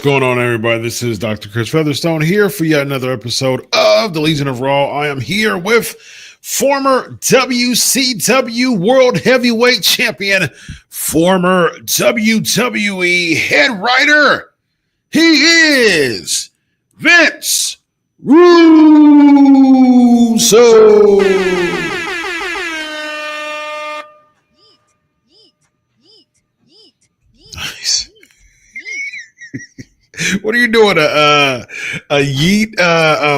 What's going on, everybody? This is Dr. Chris Featherstone here for yet another episode of the Legion of Raw. I am here with former WCW World Heavyweight Champion, former WWE head writer. He is Vince Russo. Nice. What are you doing? A yeet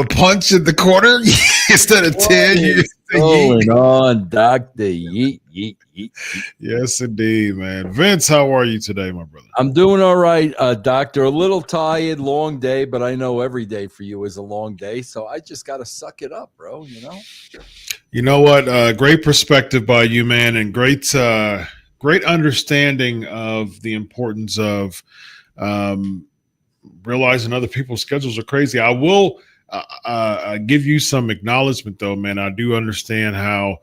punch in the corner instead of 10? Going on, Doctor? Yeet, yeet, yeet. Yes, indeed, man. Vince, how are you today, my brother? I'm doing all right, Doctor. A little tired, long day, but I know every day for you is a long day, so I just got to suck it up, bro. You know what? Great perspective by you, man, and great understanding of the importance of realizing other people's schedules are crazy. I will give you some acknowledgement, though, man. I do understand how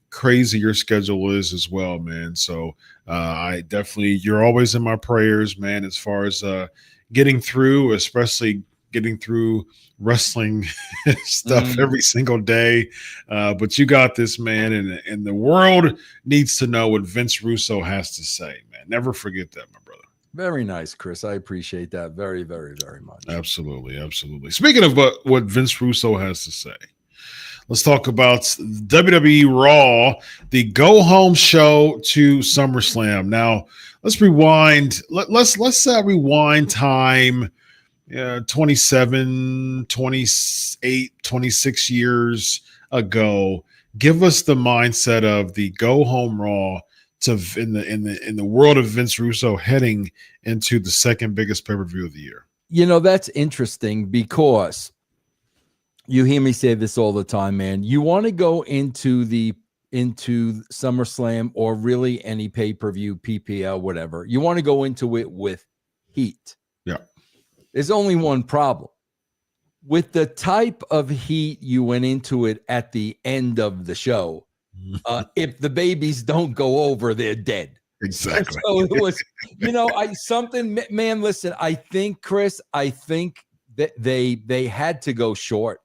crazy your schedule is as well, man. So I definitely, you're always in my prayers, man, as far as getting through, especially getting through wrestling stuff every single day. But you got this, man, and the world needs to know what Vince Russo has to say, man. Never forget that, my brother. Very nice, Chris. I appreciate that very, very, very much. Absolutely, absolutely. Speaking of what Vince Russo has to say, let's talk about WWE Raw, the go-home show to SummerSlam. Now, let's rewind. Let's rewind time 27, 28, 26 years ago. Give us the mindset of the go-home Raw in the world of Vince Russo heading into the second biggest pay-per-view of the year. You know, that's interesting because you hear me say this all the time, man. You want to go into SummerSlam or really any pay-per-view, PPL, whatever. You want to go into it with heat. Yeah. There's only one problem. With the type of heat you went into it at the end of the show, if the babies don't go over, they're dead. Exactly. So it was, man, listen, I think, Chris, that they had to go short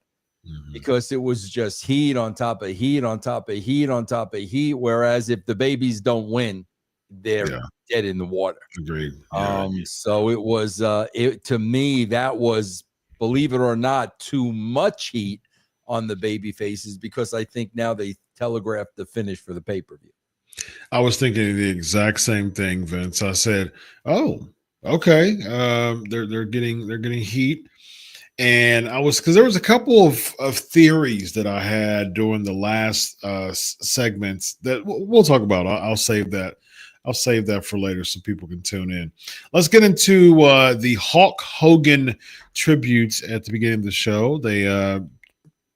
because it was just heat on top of heat on top of heat on top of heat. Whereas if the babies don't win, they're dead in the water. Agreed. So it was, to me, that was, believe it or not, too much heat on the baby faces because I think now they telegraphed the finish for the pay-per-view. I was thinking the exact same thing, Vince. I said, "Oh, okay, they're getting heat," and because there was a couple of theories that I had during the last segments that we'll talk about. I'll save that. I'll save that for later so people can tune in. Let's get into the Hulk Hogan tributes at the beginning of the show. They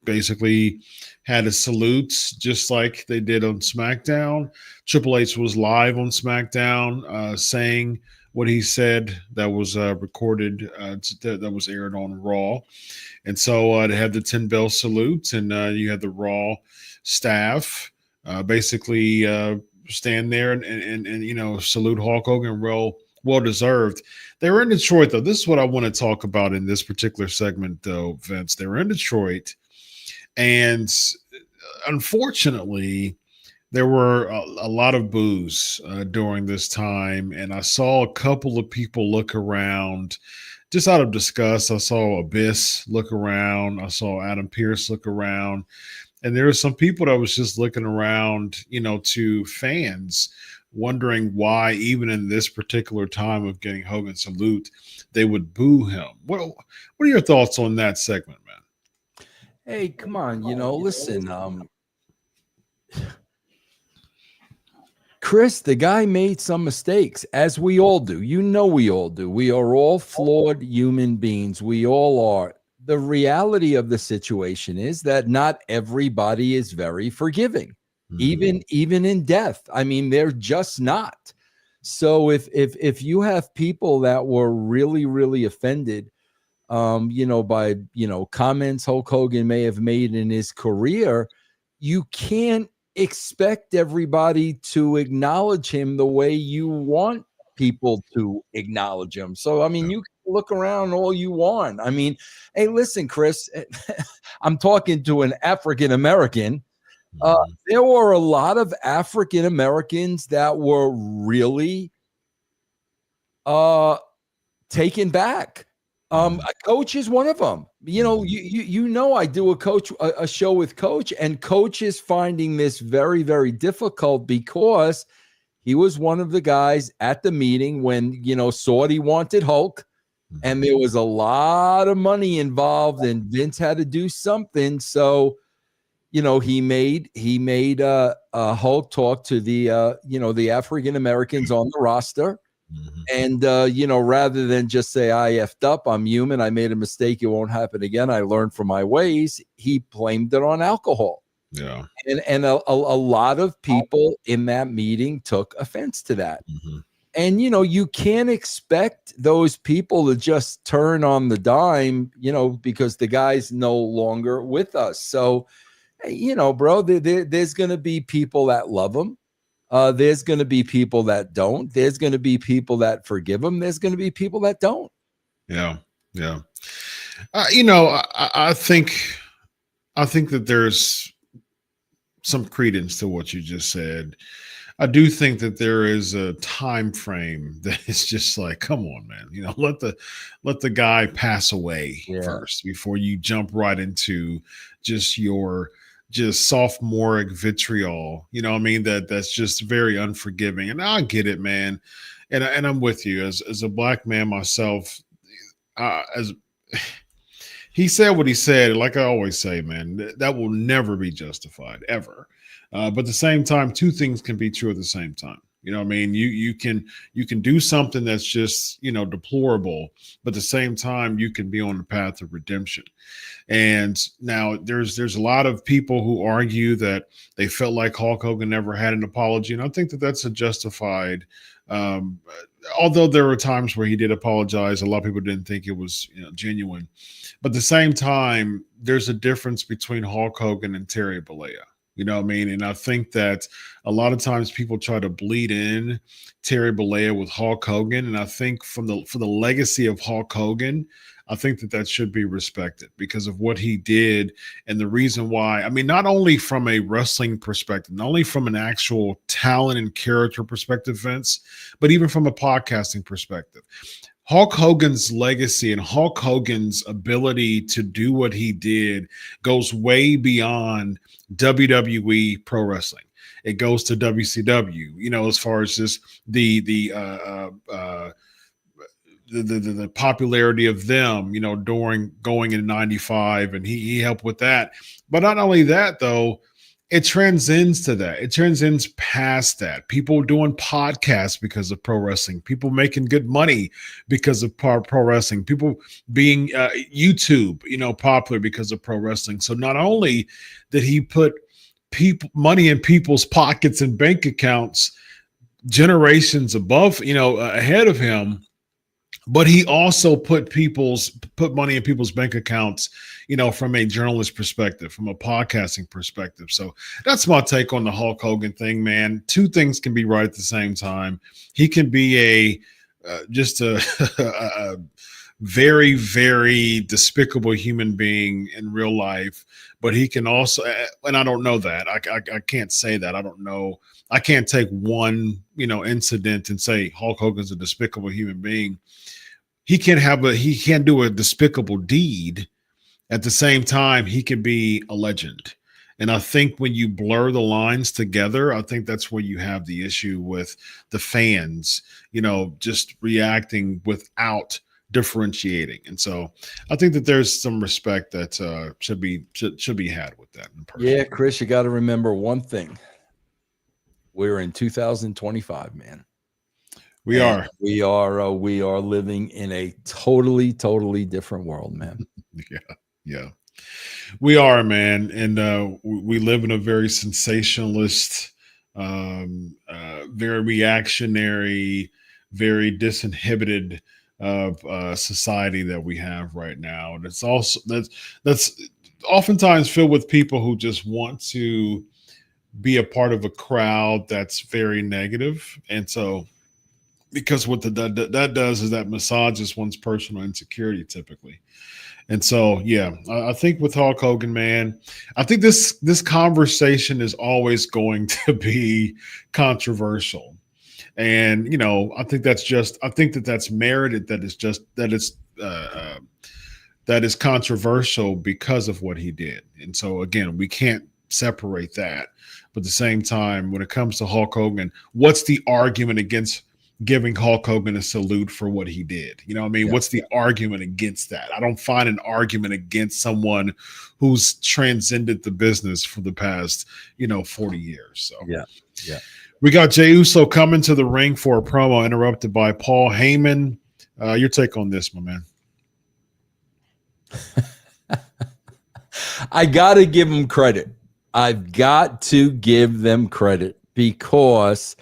basically had a salute just like they did on SmackDown. Triple H was live on SmackDown saying what he said that was recorded, that was aired on Raw. And so they had the 10 bell salute, and you had the Raw staff basically stand there and salute Hulk Hogan. Well deserved. They were in Detroit, though. This is what I want to talk about in this particular segment, though, Vince. They were in Detroit, and unfortunately, there were a lot of boos during this time, and I saw a couple of people look around just out of disgust. I saw Abyss look around. I saw Adam Pearce look around. And there were some people that was just looking around, to fans, wondering why, even in this particular time of getting Hogan salute, they would boo him. What are your thoughts on that segment, man? Hey, come on, listen, Chris, the guy made some mistakes, as we all do. We all do. We are all flawed human beings. We all are. The reality of the situation is that not everybody is very forgiving, even in death. I mean, they're just not. So if you have people that were really, really offended, by comments Hulk Hogan may have made in his career, you can't expect everybody to acknowledge him the way you want people to acknowledge him. So, I mean, look around all you want. I mean, hey, listen, Chris, I'm talking to an African American. There were a lot of African Americans that were really taken back. A Coach is one of them. You know, I do a show with Coach, and Coach is finding this very, very difficult because he was one of the guys at the meeting when, Saudi wanted Hulk, and there was a lot of money involved, and Vince had to do something. So, he made Hulk talk to the African Americans on the roster. And, rather than just say, I effed up, I'm human, I made a mistake, it won't happen again, I learned from my ways, he blamed it on alcohol. Yeah. And a lot of people in that meeting took offense to that. And, you can't expect those people to just turn on the dime, because the guy's no longer with us. So, bro, there's going to be people that love him. There's going to be people that don't. There's going to be people that forgive him. There's going to be people that don't. Yeah. Yeah. I think that there's some credence to what you just said. I do think that there is a time frame that is just like, come on, man, let the guy pass away first before you jump right into just your sophomoric vitriol. I mean, that's just very unforgiving. And I get it, man. And I'm with you as a black man myself, as he said what he said, like I always say, man, that will never be justified ever. But at the same time, two things can be true at the same time. I mean, you can do something that's just, deplorable, but at the same time, you can be on the path of redemption. And now there's a lot of people who argue that they felt like Hulk Hogan never had an apology. And I think that that's a justified, although there were times where he did apologize, a lot of people didn't think it was genuine. But at the same time, there's a difference between Hulk Hogan and Terry Bollea. You know what I mean? And I think that a lot of times people try to bleed in Terry Bollea with Hulk Hogan. And I think for the legacy of Hulk Hogan, I think that should be respected because of what he did and the reason why. I mean, not only from a wrestling perspective, not only from an actual talent and character perspective, Vince, but even from a podcasting perspective. Hulk Hogan's legacy and Hulk Hogan's ability to do what he did goes way beyond WWE pro wrestling. It goes to WCW, as far as just the popularity of them, during going in 95, and he helped with that. But not only that, though, it transcends to that. It transcends past that. People doing podcasts because of pro wrestling. People making good money because of pro wrestling. People being YouTube, popular because of pro wrestling. So not only did he put money in people's pockets and bank accounts generations above, ahead of him, but he also put money in people's bank accounts, from a journalist perspective, from a podcasting perspective. So that's my take on the Hulk Hogan thing, man. Two things can be right at the same time. He can be just a very, very despicable human being in real life, but he can also, and I don't know that. I can't say that. I don't know. I can't take one, incident and say Hulk Hogan's a despicable human being. He can't do a despicable deed. At the same time, he can be a legend. And I think when you blur the lines together, I think that's where you have the issue with the fans, just reacting without differentiating. And so I think that there's some respect that should be had with that. Yeah, Chris, you got to remember one thing. We're in 2025, man. We are living in a totally, totally different world, man. Yeah. We are, man. And we live in a very sensationalist, very reactionary, very disinhibited society that we have right now. And it's also that's oftentimes filled with people who just want to be a part of a crowd that's very negative. And so because what that does is that massages one's personal insecurity typically. And so, yeah, I think with Hulk Hogan, man, I think this conversation is always going to be controversial. And I think that's merited. That is controversial because of what he did. And so, again, we can't separate that. But at the same time, when it comes to Hulk Hogan, what's the argument against giving Hulk Hogan a salute for what he did? You know what I mean? Yeah. What's the argument against that? I don't find an argument against someone who's transcended the business for the past, 40 years. So yeah. We got Jey Uso coming to the ring for a promo interrupted by Paul Heyman. Your take on this, my man? I got to give them credit. I've got to give them credit because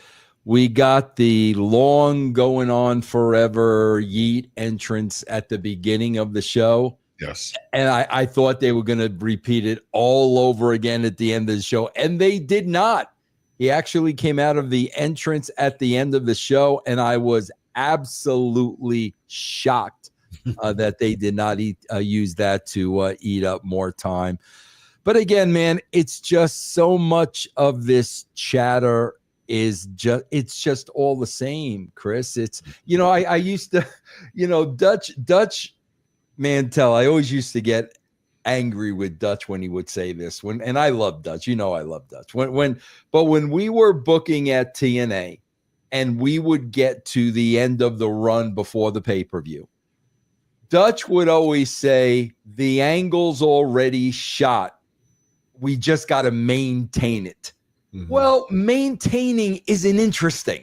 we got the long going on forever Yeet entrance at the beginning of the show. Yes. And I thought they were going to repeat it all over again at the end of the show. And they did not. He actually came out of the entrance at the end of the show. And I was absolutely shocked that they did not use that to eat up more time. But again, man, it's just so much of this chatter it's just all the same, Chris. It's, I used to, Dutch Mantel, I always used to get angry with Dutch when he would say this. And I love Dutch, I love Dutch. But when we were booking at TNA and we would get to the end of the run before the pay-per-view, Dutch would always say, the angle's already shot. We just got to maintain it. Mm-hmm. Well, maintaining isn't interesting.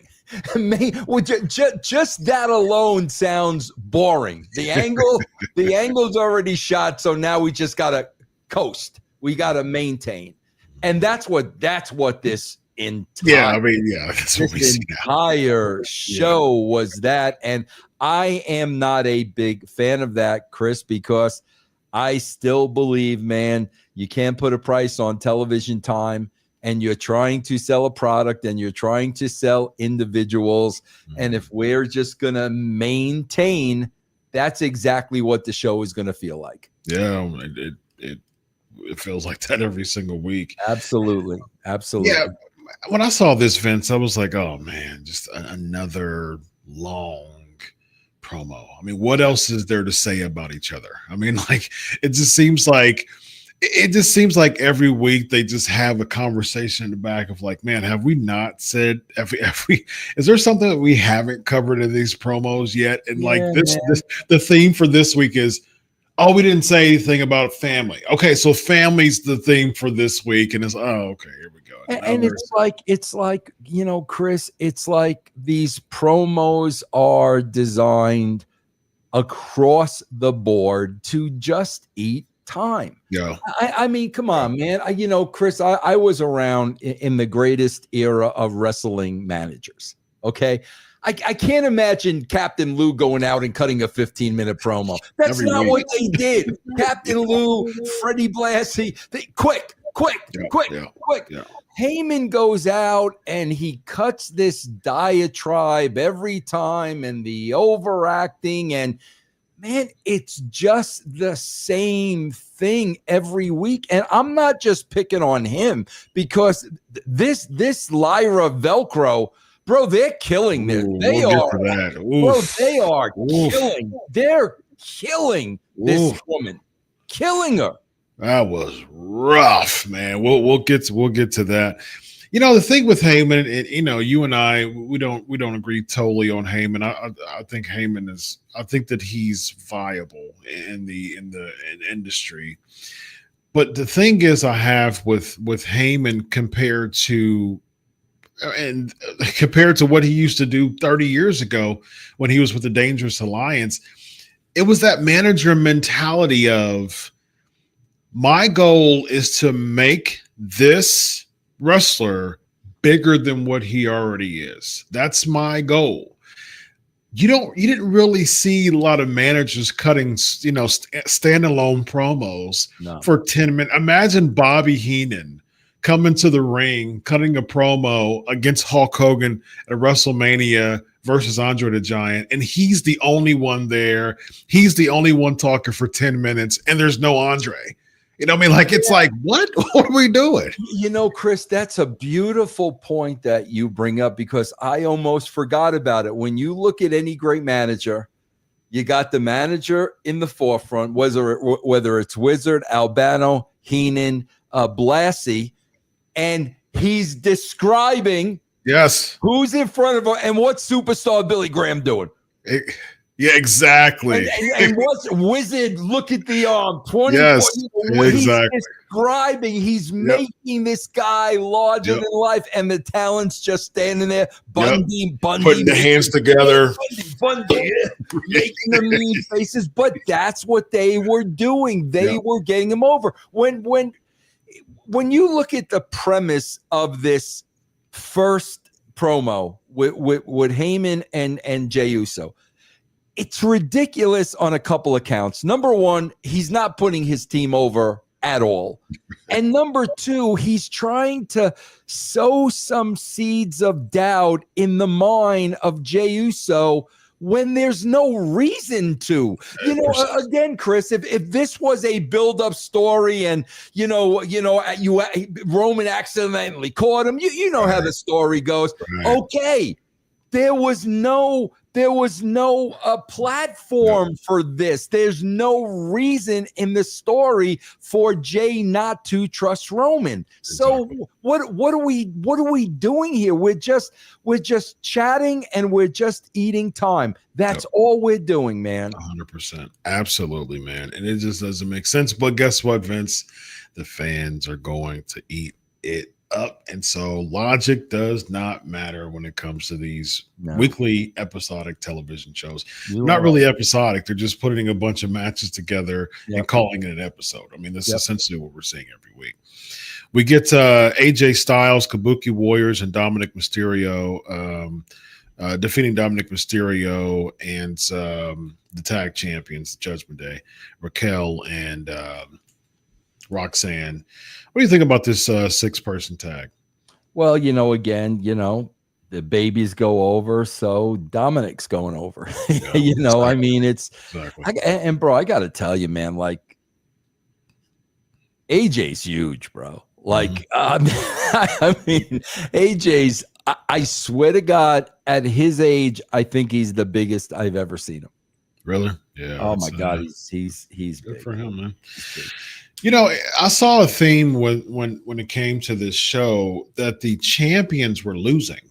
Just that alone sounds boring. The angle's already shot, so now we just got to coast. We got to maintain. And that's what this entire that's what we see now. Entire show was that. And I am not a big fan of that, Chris, because I still believe, man, you can't put a price on television time, and you're trying to sell a product and you're trying to sell individuals. Mm-hmm. And if we're just going to maintain, that's exactly what the show is going to feel like. Yeah, it feels like that every single week. Absolutely. Yeah. When I saw this, Vince, I was like, oh, man, just another long promo. I mean, what else is there to say about each other? I mean, like, it just seems like every week they just have a conversation in the back of like, man, have we not said is there something that we haven't covered in these promos yet? And the theme for this week is, oh, we didn't say anything about family. Okay, so family's the theme for this week, and it's okay, here we go. And it's like, Chris, it's like these promos are designed across the board to just eat time. Yeah. I mean, come on, man. Chris, I was around in the greatest era of wrestling managers. Okay. I can't imagine Captain Lou going out and cutting a 15-minute promo. That's not what they did. Captain Lou, Freddie Blassie, quick. Yeah. Heyman goes out and he cuts this diatribe every time, and the overacting, and man, it's just the same thing every week. And I'm not just picking on him, because this Lyra Velcro, bro, they're killing this. They are killing. They're killing this woman, killing her. That was rough, man. We'll get to that. The thing with Heyman, you and I, we don't agree totally on Heyman. I think Heyman I think that he's viable in the industry. But the thing is, I have with Heyman compared to what he used to do 30 years ago when he was with the Dangerous Alliance, it was that manager mentality of, my goal is to make this wrestler bigger than what he already is. That's my goal. You didn't really see a lot of managers cutting, standalone promos for 10 minutes. Imagine Bobby Heenan coming to the ring, cutting a promo against Hulk Hogan at WrestleMania versus Andre the Giant, and he's the only one there. He's the only one talking for 10 minutes, and there's no Andre. You know what I mean? Like, it's like, what? What are we doing? You know, Chris, that's a beautiful point that you bring up, because I almost forgot about it. When you look at any great manager, you got the manager in the forefront, whether it's Wizard, Albano, Heenan, Blassie, and he's describing who's in front of him and what's superstar Billy Graham doing. Yeah, exactly. And what's Wizard? Look at the arm. 20. Yes, exactly. He's describing. He's making this guy larger than life, and the talent's just standing there. Bundy, putting the hands together. Bundy, making the mean faces. But that's what they were doing. They were getting him over. When you look at the premise of this first promo with Heyman and Jey Uso, it's ridiculous on a couple of counts. Number one, he's not putting his team over at all. And number two, he's trying to sow some seeds of doubt in the mind of Jey Uso when there's no reason to. You know, again, Chris, if this was a build-up story and, Roman accidentally caught him, you know how the story goes. Okay. There was no platform for this. There's no reason in the story for Jey not to trust Roman. So what are we doing here? We're just chatting and we're just eating time. That's all we're doing, man. 100%. Absolutely, man. And it just doesn't make sense. But guess what, Vince? The fans are going to eat it up, and so logic does not matter when it comes to these weekly episodic television shows. Not really episodic, they're just putting a bunch of matches together and calling it an episode. I mean, this is essentially what we're seeing every week. We get AJ Styles, Kabuki Warriors, and Dominic Mysterio defeating Dominic Mysterio and the tag champions, Judgment Day, Raquel and Roxanne. What do you think about this 6-person tag? Well, again, the babies go over, so Dominic's going over. I mean, it's and bro, I got to tell you, man, like AJ's huge, bro. Like, I mean, AJ's. I swear to God, at his age, I think he's the biggest I've ever seen him. Really? Yeah. Oh my God, he's good big for him, man. I saw a theme when it came to this show that the champions were losing.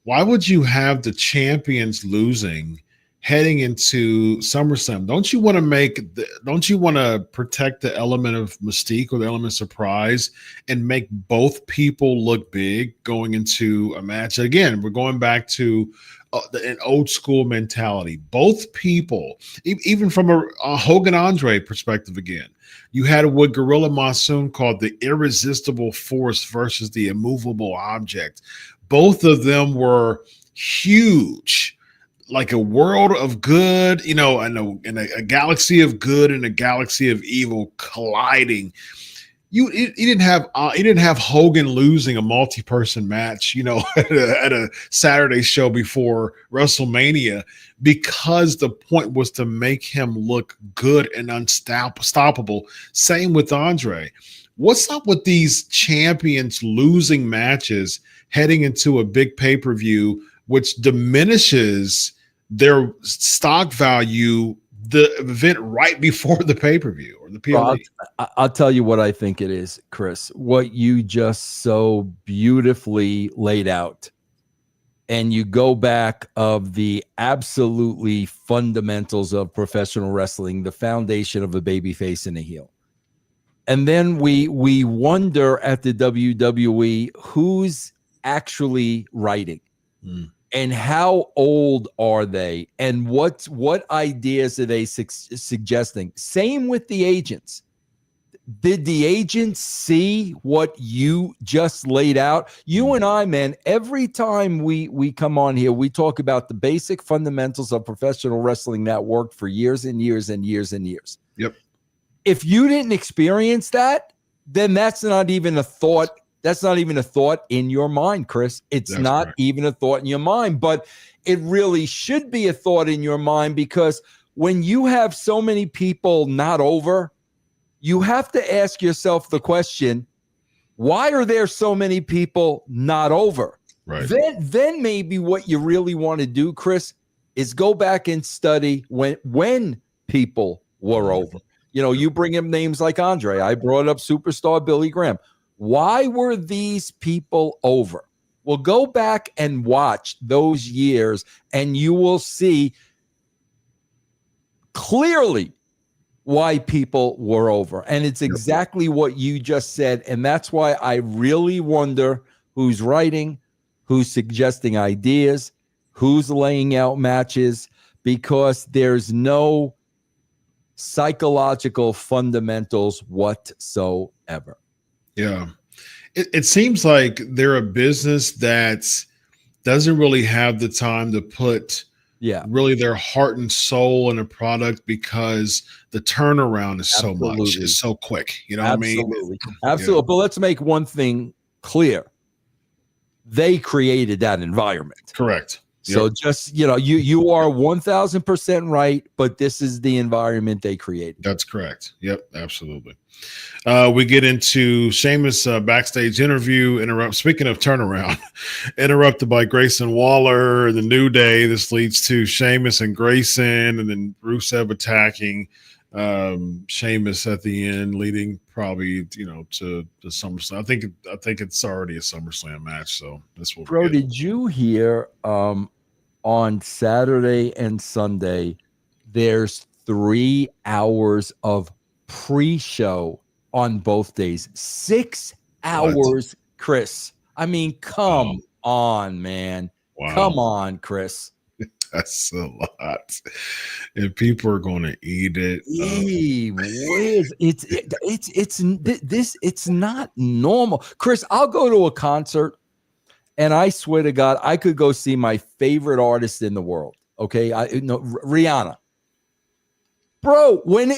Why would you have the champions losing heading into SummerSlam? Don't you want to protect the element of mystique or the element of surprise and make both people look big going into a match? Again, we're going back to an old school mentality. Both people, even from a Hogan Andre perspective, again, you had what Gorilla Monsoon called the irresistible force versus the immovable object. Both of them were huge, like a world of good, and a galaxy of good and a galaxy of evil colliding. You didn't have Hogan losing a multi-person match, at a Saturday show before WrestleMania, because the point was to make him look good and unstoppable. Same with Andre. What's up with these champions losing matches heading into a big pay-per-view, which diminishes their stock value the event right before the pay-per-view or the PLE? I'll tell you what I think it is, Chris. What you just so beautifully laid out. And you go back of the absolutely fundamentals of professional wrestling, the foundation of a babyface and a heel. And then we wonder at the WWE who's actually writing. And how old are they? And what ideas are they suggesting? Same with the agents. Did the agents see what you just laid out? You and I, man, every time we come on here, we talk about the basic fundamentals of professional wrestling that worked for years and years and years and years. Yep. If you didn't experience that, then that's not even a thought That's not even a thought in your mind, Chris. It's That's not correct. even a thought in your mind, but it really should be a thought in your mind, because when you have so many people not over, you have to ask yourself the question, why are there so many people not over? Right. Then maybe what you really want to do, Chris, is go back and study when people were over. You bring up names like Andre. I brought up superstar Billy Graham. Why were these people over? Well, go back and watch those years, and you will see clearly why people were over. And it's exactly what you just said. And that's why I really wonder who's writing, who's suggesting ideas, who's laying out matches, because there's no psychological fundamentals whatsoever. Yeah. It seems like they're a business that doesn't really have the time to put really their heart and soul in a product, because the turnaround is so much, it's so quick. You know what I mean? Absolutely. But let's make one thing clear. They created that environment. Correct. So just, you are 1000% right, but this is the environment they created. That's correct. Yep, absolutely. We get into Sheamus backstage interview. Speaking of turnaround, interrupted by Grayson Waller, the New Day. This leads to Sheamus and Grayson, and then Rusev attacking Sheamus at the end, leading probably to the SummerSlam. I think it's already a SummerSlam match. So that's what. Bro, did you hear on Saturday and Sunday there's 3 hours of pre-show on both days? 6 hours, Chris. I mean, come on, man. Wow. Come on, Chris. That's a lot, and people are going to eat it. It's not normal, Chris. I'll go to a concert, and I swear to God, I could go see my favorite artist in the world. Okay, Rihanna. Bro, when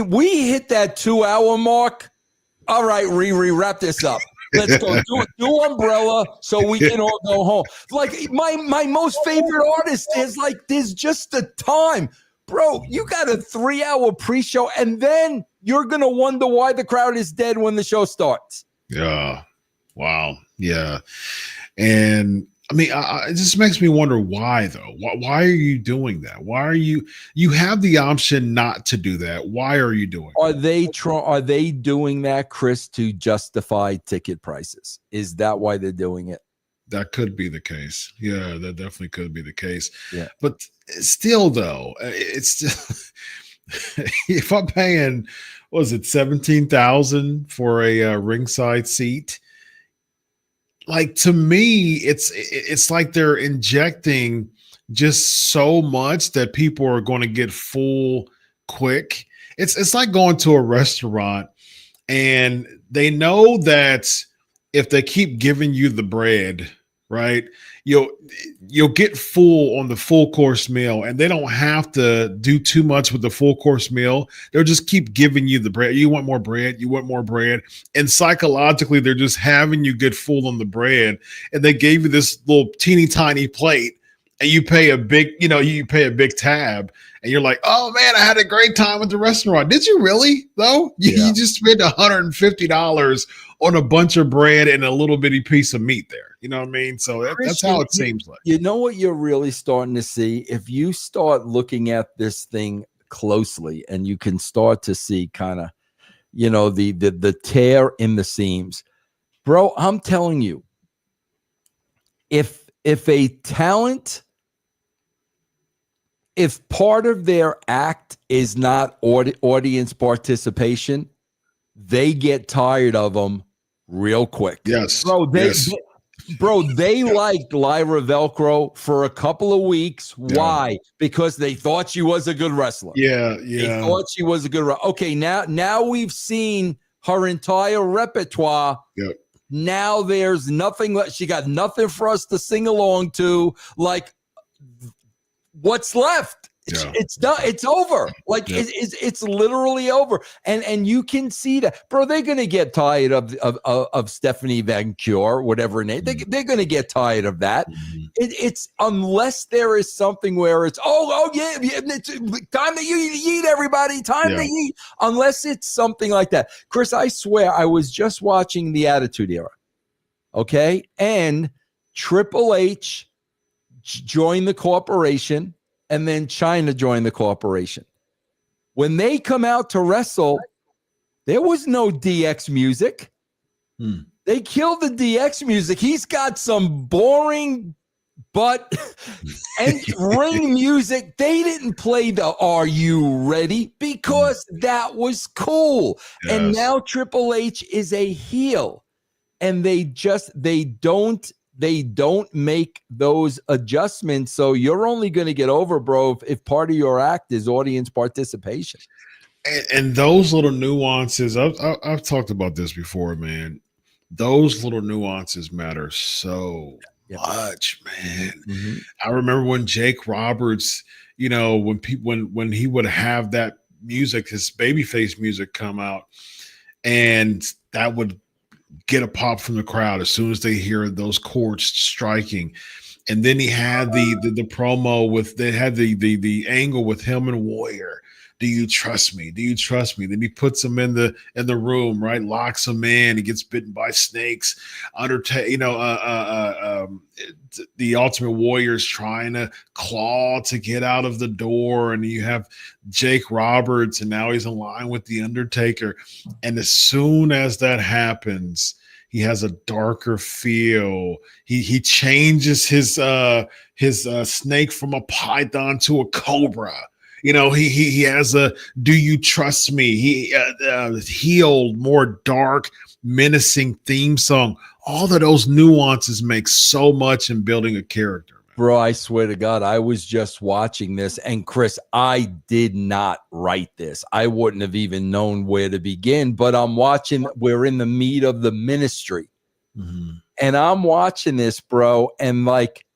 we hit that 2 hour mark, all right, Riri, wrap this up. Let's go do Umbrella so we can all go home. Like my most favorite artist is like, there's just the time. Bro, you got a 3 hour pre-show, and then you're going to wonder why the crowd is dead when the show starts. Yeah. Wow. Yeah. And I mean, it just makes me wonder why, though. Why are you doing that? Why are you have the option not to do that? Why are you doing that? Are they doing that, Chris, to justify ticket prices? Is that why they're doing it? That could be the case. Yeah, that definitely could be the case. Yeah. But still, though, it's still, if I'm paying, what was it, $17,000 for a ringside seat? Like, to me, it's like they're injecting just so much that people are going to get full quick. It's like going to a restaurant, and they know that if they keep giving you the bread, right, you'll get full on the full course meal, and they don't have to do too much with the full course meal. They'll just keep giving you the bread. You want more bread, you want more bread. And psychologically, they're just having you get full on the bread. And they gave you this little teeny tiny plate, and you pay a big, you pay a big tab, and you're like, oh man, I had a great time at the restaurant. Did you really, though? You just spent $150 on a bunch of bread and a little bitty piece of meat there. You know what I mean? So that's how it seems like. You know what you're really starting to see? If you start looking at this thing closely, and you can start to see kind of, the tear in the seams. Bro, I'm telling you, if a talent, if part of their act is not audience participation, they get tired of them real quick. Yes. Bro, they liked Lyra Velcro for a couple of weeks. Why? Because they thought she was a good wrestler. Yeah. They thought she was a good wrestler. Okay, now we've seen her entire repertoire. Yep. Now there's nothing. She got nothing for us to sing along to. Like, what's left? Yeah. It's done. It's over. Like Yep. it's literally over. And you can see that, bro. They're gonna get tired of Stephanie Vaquer, whatever her name. They're gonna get tired of that. Mhm. It's unless there is something where it's yeah, it's time to eat, everybody. Time to eat. Unless it's something like that, Chris. I swear, I was just watching the Attitude Era. Okay, and Triple H joined the corporation, and then China joined the corporation. When they come out to wrestle, there was no DX music. They killed the DX music. He's got some boring but and ring music. They didn't play the "Are You Ready?" because that was cool. Yes. And now Triple H is a heel, and they don't make those adjustments. So you're only going to get over, bro, if part of your act is audience participation. And those little nuances, I've talked about this before, man. Those little nuances matter so much, man. Mm-hmm. I remember when Jake Roberts, when he would have that music, his babyface music come out, and that would get a pop from the crowd as soon as they hear those chords striking. And then he had the promo with, they had the angle with him and Warrior. Do you trust me? Do you trust me? Then he puts him in the room, right? Locks him in. He gets bitten by snakes. The Ultimate Warrior's trying to claw to get out of the door, and you have Jake Roberts, and now he's in line with the Undertaker. And as soon as that happens, he has a darker feel. He changes his snake from a python to a cobra. He has a "Do you trust me?" He healed, more dark, menacing theme song. All of those nuances make so much in building a character. Bro, I swear to God, I was just watching this, and Chris, I did not write this. I wouldn't have even known where to begin, but I'm watching, we're in the meat of the ministry. Mm-hmm. And I'm watching this, bro, and like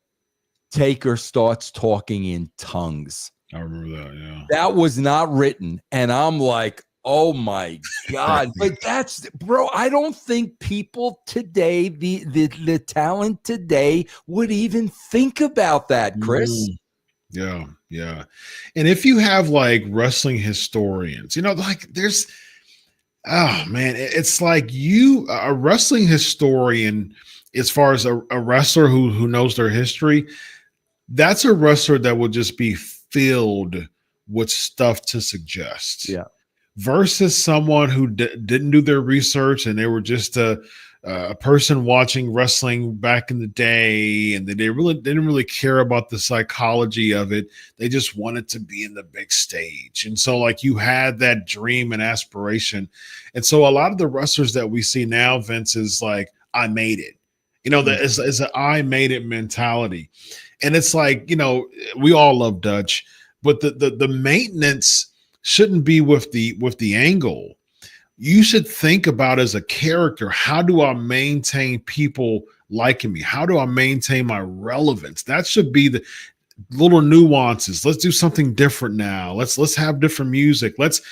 Taker starts talking in tongues. I remember that, yeah. That was not written. And I'm like, oh my God. But that's, bro, I don't think people today, the talent today would even think about that, Chris. Yeah. And if you have like wrestling historians, like there's, oh man, it's like a wrestling historian, as far as a wrestler who knows their history, that's a wrestler that will just be filled with stuff to suggest. Yeah. Versus someone who didn't do their research, and they were just a person watching wrestling back in the day, and they didn't really care about the psychology of it. They just wanted to be in the big stage. And so like you had that dream and aspiration. And so a lot of the wrestlers that we see now, Vince, is like, I made it. That is an I made it mentality. And it's like, we all love Dutch, but the maintenance shouldn't be with the angle. You should think about, as a character, how do I maintain people liking me? How do I maintain my relevance? That should be the little nuances. Let's do something different now. Let's have different music. Let's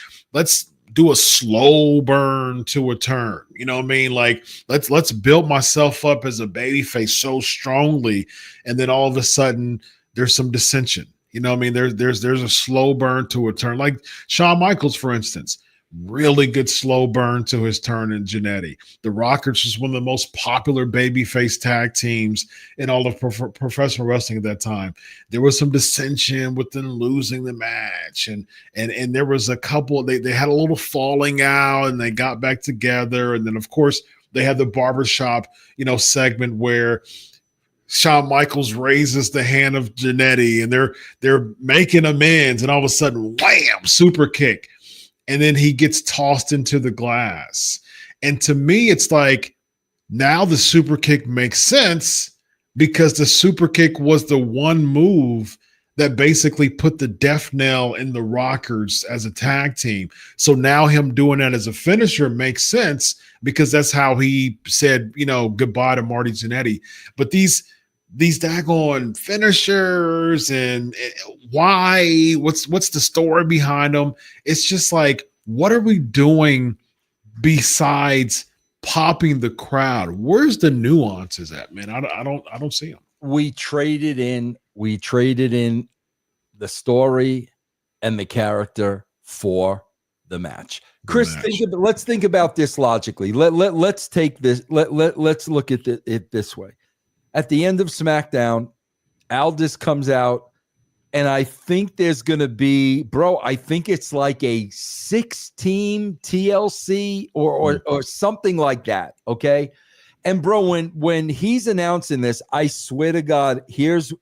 do a slow burn to a turn. You know what I mean? Like let's build myself up as a babyface so strongly, and then all of a sudden there's some dissension. You know what I mean? There's a slow burn to a turn. Like Shawn Michaels, for instance, really good slow burn to his turn in Jannetty. The Rockers was one of the most popular babyface tag teams in all of professional wrestling at that time. There was some dissension with them losing the match, and there was a couple, they had a little falling out, and they got back together. And then of course they had the barbershop, segment where Shawn Michaels raises the hand of Jannetty, and they're making amends, and all of a sudden, wham, super kick. And then he gets tossed into the glass. And to me, it's like, now the super kick makes sense, because the super kick was the one move that basically put the death knell in the Rockers as a tag team. So now him doing that as a finisher makes sense, because that's how he said, goodbye to Marty Jannetty. But these these daggone finishers and why, what's the story behind them? It's just like, what are we doing besides popping the crowd? Where's the nuances at, man? I don't see them. We traded in the story and the character for the match. Chris, let's think about this logically. Let's take this. Let's look at it this way. At the end of SmackDown, Aldis comes out, and I think there's going to be, bro, I think it's like a 6-team TLC or something like that, okay? And, bro, when he's announcing this, I swear to God, here's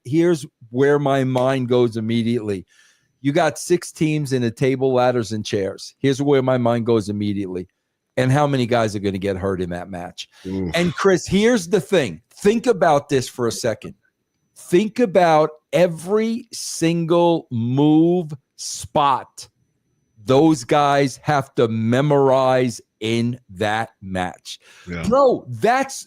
where my mind goes immediately. You got 6 teams in a table, ladders, and chairs. Here's where my mind goes immediately. And how many guys are going to get hurt in that match? Oof. And Chris, here's the thing. Think about this for a second. Think about every single move spot those guys have to memorize in that match. Yeah. Bro, that's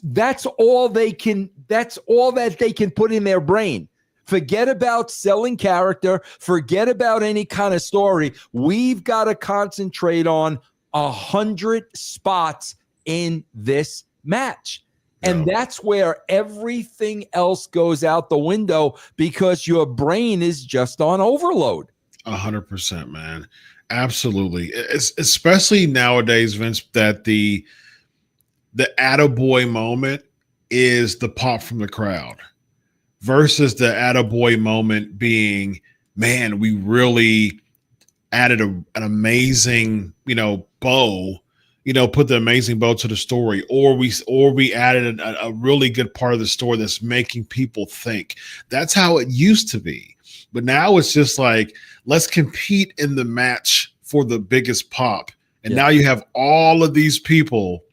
all they can, that's all that they can put in their brain. Forget about selling character. Forget about any kind of story. We've got to concentrate on 100 spots in this match. And that's where everything else goes out the window because your brain is just on overload. 100%, man. Absolutely. Especially nowadays, Vince, that the attaboy moment is the pop from the crowd versus the attaboy moment being, man, we really added an amazing, bow, put the amazing bow to the story, or we added a really good part of the story that's making people think. That's how it used to be. But now it's just like, let's compete in the match for the biggest pop. And now you have all of these people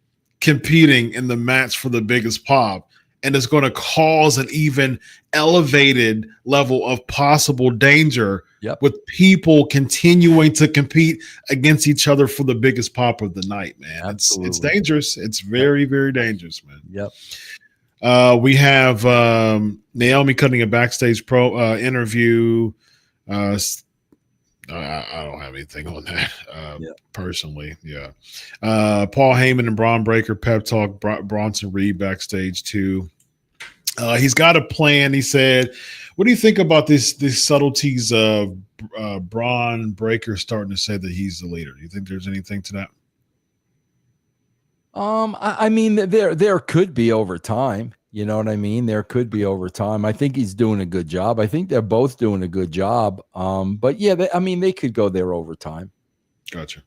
competing in the match for the biggest pop. And it's going to cause an even elevated level of possible danger with people continuing to compete against each other for the biggest pop of the night, man. It's dangerous. It's very, very dangerous, man. Yep. We have Naomi cutting a backstage interview. I don't have anything on that personally. Yeah. Paul Heyman and Braun Breaker pep talk. Bronson Reed backstage too. He's got a plan. He said, "What do you think about these subtleties of Braun Breaker starting to say that he's the leader? Do you think there's anything to that?" I mean, there could be over time. You know what I mean? There could be over time. I think he's doing a good job. I think they're both doing a good job. But yeah, they could go there over time. Gotcha.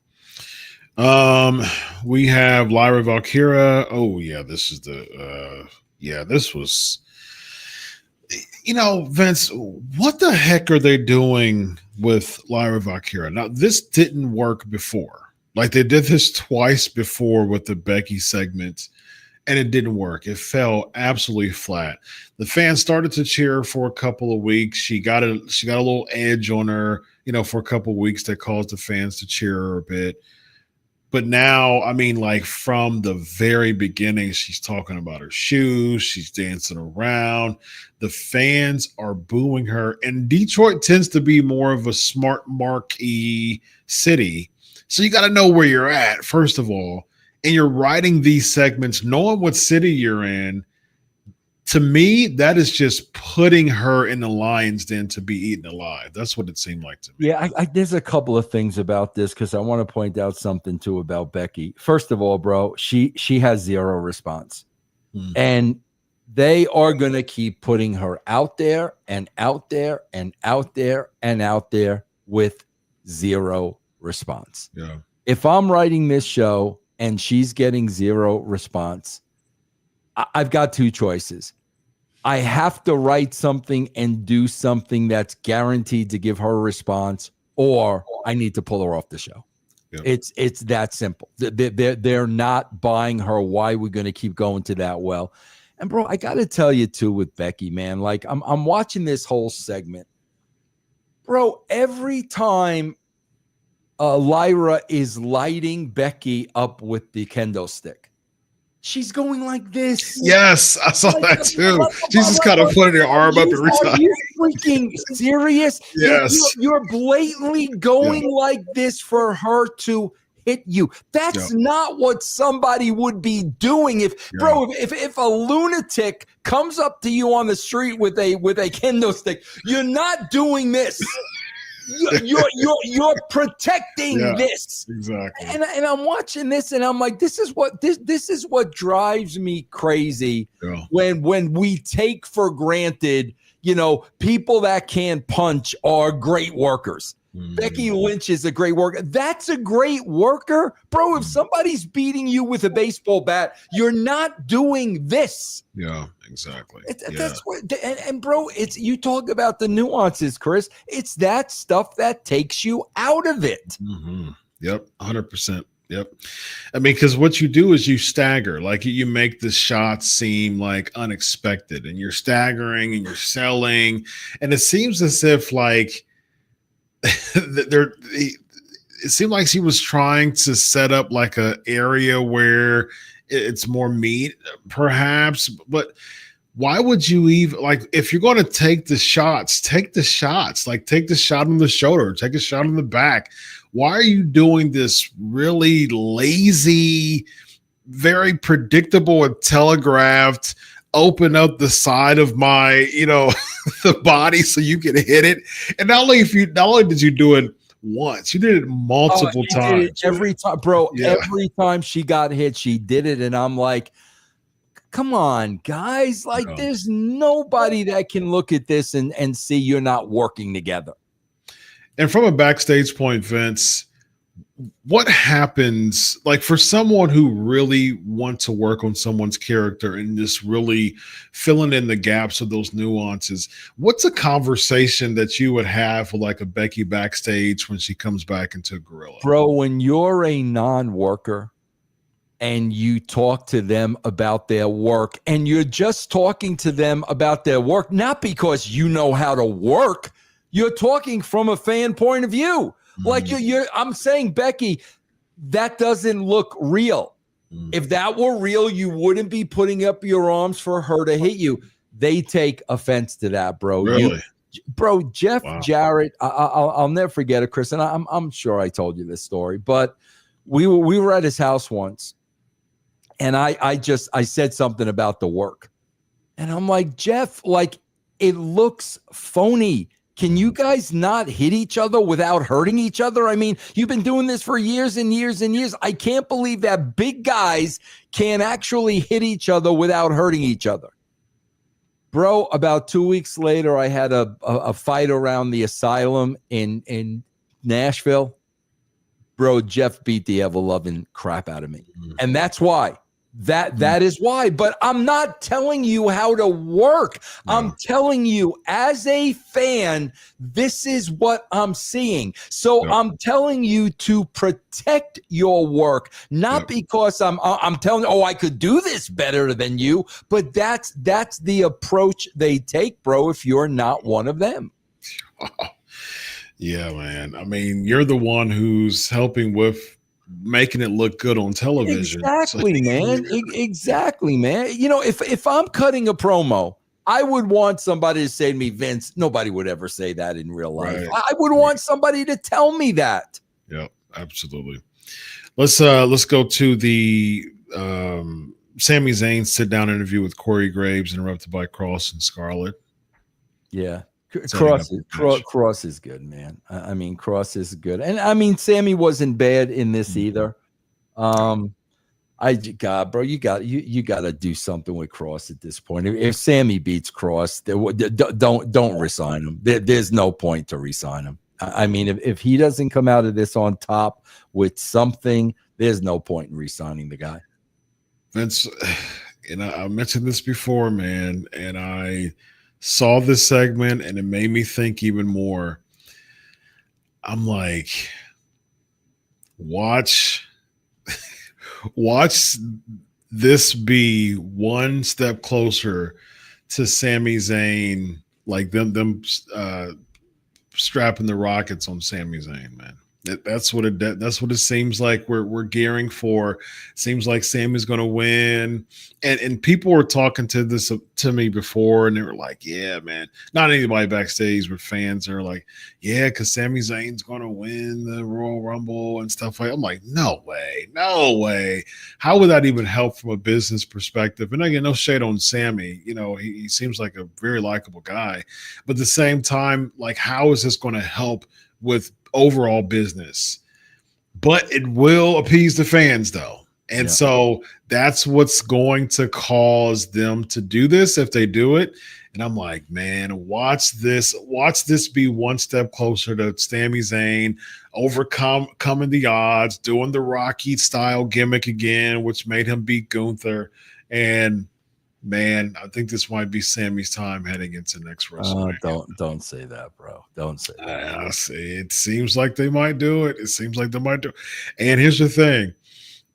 We have Lyra Valkyria. Oh yeah, this is this was, Vince, what the heck are they doing with Lyra Valkyria? Now, this didn't work before. Like, they did this twice before with the Becky segment, and it didn't work. It fell absolutely flat. The fans started to cheer for a couple of weeks. She got a little edge on her, for a couple of weeks that caused the fans to cheer her a bit. But now, I mean, like, from the very beginning, she's talking about her shoes. She's dancing around. The fans are booing her. And Detroit tends to be more of a smart marquee city. So you got to know where you're at, first of all. And you're writing these segments, knowing what city you're in. To me, that is just putting her in the lion's den to be eaten alive. That's what it seemed like to me. Yeah, there's a couple of things about this because I want to point out something too about Becky. First of all, bro, she has zero response. And they are going to keep putting her out there and out there and out there and out there with zero response. Yeah. If I'm writing this show and she's getting zero response, I've got two choices. I have to write something and do something that's guaranteed to give her a response, or I need to pull her off the show. Yep. It's that simple. They're not buying her. Why we're going to keep going to that well. And bro, I got to tell you too with Becky, man, like I'm watching this whole segment. Bro, every time Lyra is lighting Becky up with the kendo stick, she's going like this. Yes, I saw that too. She's just kind of putting her arm up every time. Are you freaking serious? Yes. You're blatantly going like this for her to hit you. That's not what somebody would be doing. If a lunatic comes up to you on the street with a kendo stick, you're not doing this. You're protecting this. Exactly. And I'm watching this and I'm like, this is what drives me crazy when we take for granted, people that can punch are great workers. Becky Lynch is a great worker. That's a great worker. Bro, if somebody's beating you with a baseball bat, you're not doing this. Yeah, exactly. That's what, and bro, it's, you talk about the nuances, Chris. It's that stuff that takes you out of it. Yep, 100%. Yep. I mean, because what you do is you stagger, like you make the shots seem like unexpected, and you're staggering and you're selling, and it seems as if like it seemed like she was trying to set up like a area where it's more meat, perhaps. But why would you even, like, if you're going to take the shots, like take the shot on the shoulder, take a shot on the back. Why are you doing this really lazy, very predictable and telegraphed, open up the side of my, the body so you can hit it? And not only did you do it once, you did it multiple times. Every time, bro. Every time she got hit, she did it, and I'm like, come on, guys! Like, there's nobody that can look at this and see you're not working together. And from a backstage point, Vince, what happens, like, for someone who really wants to work on someone's character and just really filling in the gaps of those nuances? What's a conversation that you would have with like a Becky backstage when she comes back into Gorilla? Bro, when you're a non-worker and you talk to them about their work, and you're just talking to them about their work, not because you know how to work, you're talking from a fan point of view. Like I'm saying, Becky, that doesn't look real. If that were real, you wouldn't be putting up your arms for her to hit you. They take offense to that, bro. Really? Jeff Jarrett, I'll never forget it, Chris. And I'm sure I told you this story, but we were at his house once, and I said something about the work, and I'm like, Jeff, like, it looks phony. Can you guys not hit each other without hurting each other? I mean, you've been doing this for years and years and years. I can't believe that big guys can actually hit each other without hurting each other. Bro, about 2 weeks later, I had a fight around the asylum in Nashville. Bro, Jeff beat the ever-loving crap out of me. And that's why. That is why. But I'm not telling you how to work. No. I'm telling you, as a fan, this is what I'm seeing. So I'm telling you to protect your work, not because I'm telling you, I could do this better than you, but that's the approach they take, bro, if you're not one of them. Yeah, man. I mean, you're the one who's helping with making it look good on television. Exactly, man. Exactly, man. If I'm cutting a promo, I would want somebody to say to me, Vince, nobody would ever say that in real life. Right. I would want somebody to tell me that. Yeah, absolutely. Let's go to the Sami Zayn sit-down interview with Corey Graves, interrupted by Cross and Scarlett. Yeah. Cross is good, man. I mean, Cross is good. And I mean, Sammy wasn't bad in this either. God, bro, you got to do something with Cross at this point. If Sammy beats Cross, don't resign him. There's no point to resign him. I mean, if he doesn't come out of this on top with something, there's no point in resigning the guy. Vince, I mentioned this before, man, and I saw this segment and it made me think even more. I'm like, watch this be one step closer to Sami Zayn, like them strapping the rockets on Sami Zayn, man. That's what it seems like we're gearing for. Seems like Sammy's going to win, and people were talking to me before, and they were like, "Yeah, man." Not anybody backstage, but fans are like, "Yeah, because Sami Zayn's going to win the Royal Rumble and stuff like." I'm like, "No way, no way! How would that even help from a business perspective?" And again, no shade on Sammy. You know, he seems like a very likable guy, but at the same time, like, how is this going to help with overall business? But it will appease the fans, though. And so that's what's going to cause them to do this if they do it. And I'm like, man, watch this be one step closer to Sami Zayn coming the odds, doing the Rocky style gimmick again, which made him beat Gunther. And man, I think this might be Sammy's time heading into next WrestleMania. Don't say that, bro. Don't say that. It seems like they might do it. It seems like they might do it. And here's the thing.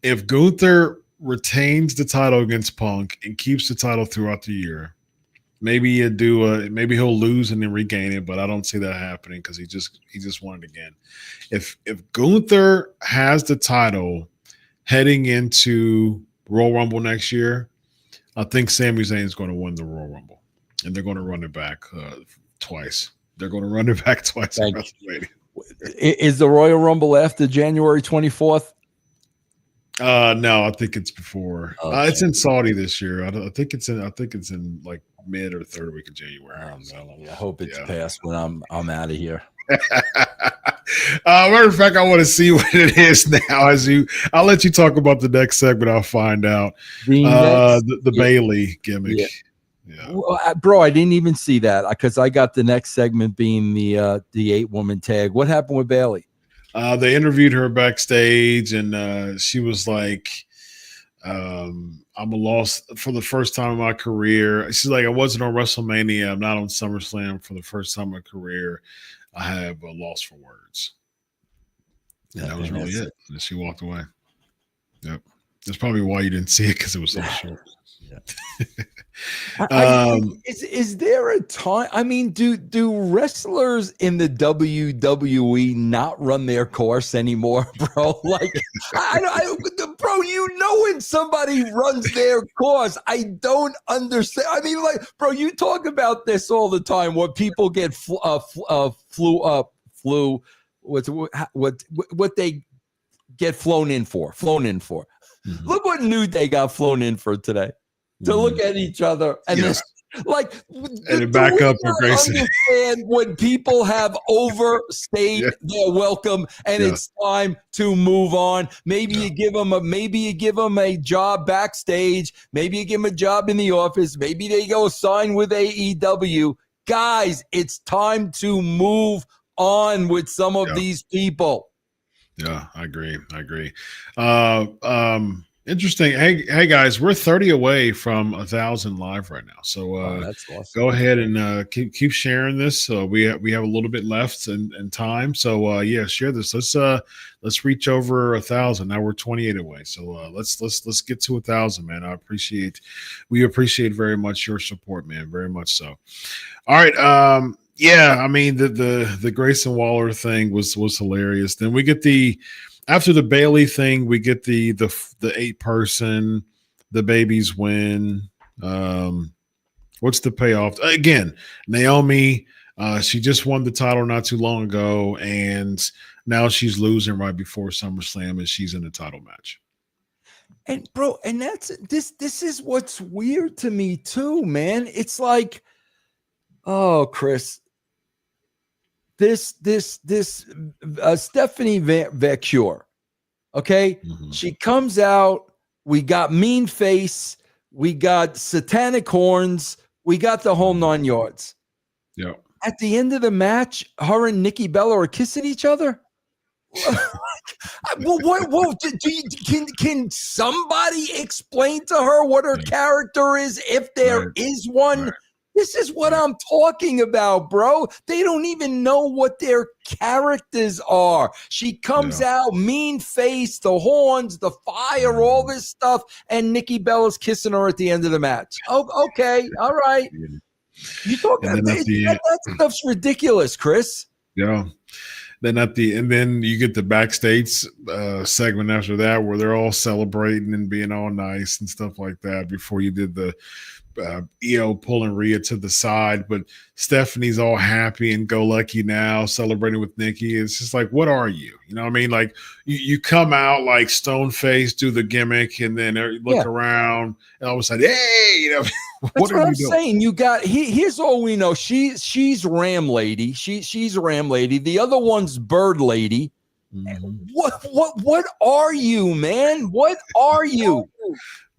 If Gunther retains the title against Punk and keeps the title throughout the year, maybe he'll lose and then regain it, but I don't see that happening because he just won it again. If Gunther has the title heading into Royal Rumble next year, I think Sami Zayn is going to win the Royal Rumble, and they're going to run it back twice. They're going to run it back twice. Is the Royal Rumble after January 24th? No, I think it's before. Okay. It's in Saudi this year. I think it's in like mid or third week of January. I hope it's past when I'm out of here. Matter of fact, I want to see what it is now. I'll let you talk about the next segment. I'll find out the Bailey gimmick. Yeah. Well, bro, I didn't even see that because I got the next segment being the 8-woman tag. What happened with Bailey? They interviewed her backstage, and she was like, I'm a loss for the first time in my career. She's like, I wasn't on WrestleMania. I'm not on SummerSlam for the first time in my career. I have a loss for words. And that was really it. And she walked away. Yep. That's probably why you didn't see it, because it was so short. Is there a time? I mean, do wrestlers in the WWE not run their course anymore, bro? Like, bro, when somebody runs their course, I don't understand. I mean, like, bro, you talk about this all the time. What people get what they get flown in for. Mm-hmm. Look what New Day got flown in for today. To look at each other and this, like, and back up for Grayson. Understand when people have overstayed their welcome and it's time to move on. Maybe you give them a job backstage. Maybe you give them a job in the office. Maybe they go sign with AEW. Guys, it's time to move on with some of these people. Yeah, I agree. Interesting. Hey guys, we're 30 away from 1,000 live right now. So that's awesome. Go ahead and keep sharing this. So we have a little bit left in time. So share this. Let's reach over 1,000. Now we're 28 away. So let's get to 1,000, man. We appreciate very much your support, man. Very much so. All right. I mean the Grayson Waller thing was hilarious. Then we get after the Bailey thing, we get the 8-person, the babies win. What's the payoff? Again, Naomi, she just won the title not too long ago, and now she's losing right before SummerSlam, and she's in a title match. And bro, and that's this is what's weird to me too, man. It's like, oh, Chris, this Stephanie Vaquer, okay? Mm-hmm. She comes out. We got mean face. We got satanic horns. We got the whole 9 yards. Yeah. At the end of the match, her and Nikki Bella are kissing each other. Can somebody explain to her what her character is, if there is one? Right. This is what I'm talking about, bro. They don't even know what their characters are. She comes out, mean face, the horns, the fire, all this stuff, and Nikki Bella's kissing her at the end of the match. Oh, okay, all right. You talk about that stuff's ridiculous, Chris. Yeah. then you get the backstage segment after that where they're all celebrating and being all nice and stuff like that before you did the EO pulling Rhea to the side, but Stephanie's all happy and go lucky now, celebrating with Nikki. It's just like, what are you? You know what I mean? Like you come out like stone faced, do the gimmick, and then look around, and all of a sudden, hey, you know, what are you doing? Saying. You got here's all we know. She's Ram Lady. She's Ram Lady. The other one's Bird Lady. Mm-hmm. What are you, man? What are you?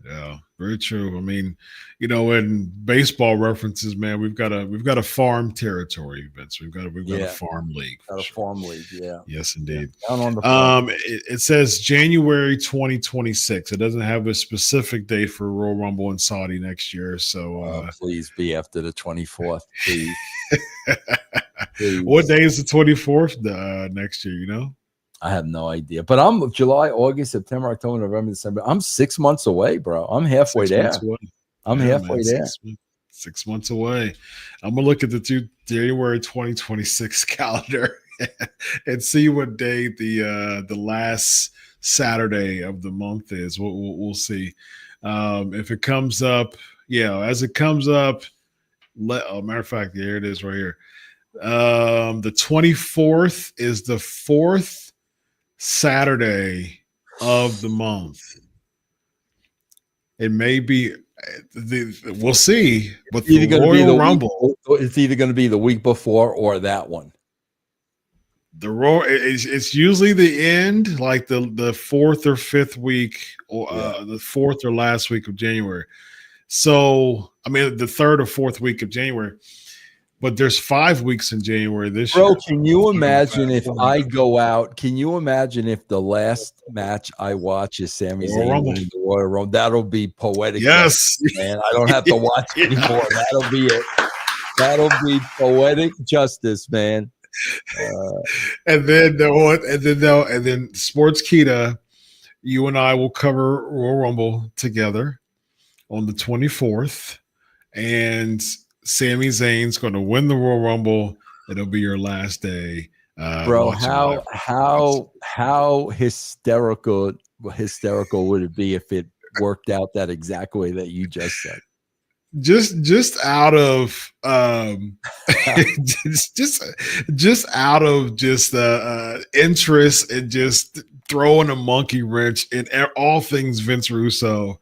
Yeah, very true. I mean, you know, in baseball references, man, we've got a farm territory, Vince. We've got a farm league. Got a farm league, yeah. Yes, indeed. Yeah. Down on the farm. It says January 2026. It doesn't have a specific date for Royal Rumble in Saudi next year. So please be after the 24th, please. Please. What day is the 24th next year? You know? I have no idea, but I'm July, August, September, October, November, December. I'm 6 months away, bro. I'm halfway there. I'm halfway there. 6 months away. I'm gonna look at the January 2026 calendar and see what day the last Saturday of the month is. We'll see. If it comes up, as it comes up. Matter of fact, here it is right here. The 24th is the fourth Saturday of the month. It may be we'll see, but the Royal Rumble, it's either going to be the week before or that one. The Royal, it's usually the end, like the fourth or fifth week, or the fourth or last week of January. So I mean, the third or fourth week of January. But there's 5 weeks in January this year. Bro, can you imagine if I go out? Can you imagine if the last match I watch is Sami Zayn winning the Royal Rumble? That'll be poetic. Yes, man. I don't have to watch anymore. That'll be it. That'll be poetic justice, man. And then Sports Kita, you and I will cover Royal Rumble together on the 24th, and Sami Zayn's going to win the Royal Rumble. It'll be your last day, bro. How hysterical would it be if it worked out that exact way that you just said? Just out of just out of interest and just throwing a monkey wrench in all things Vince Russo.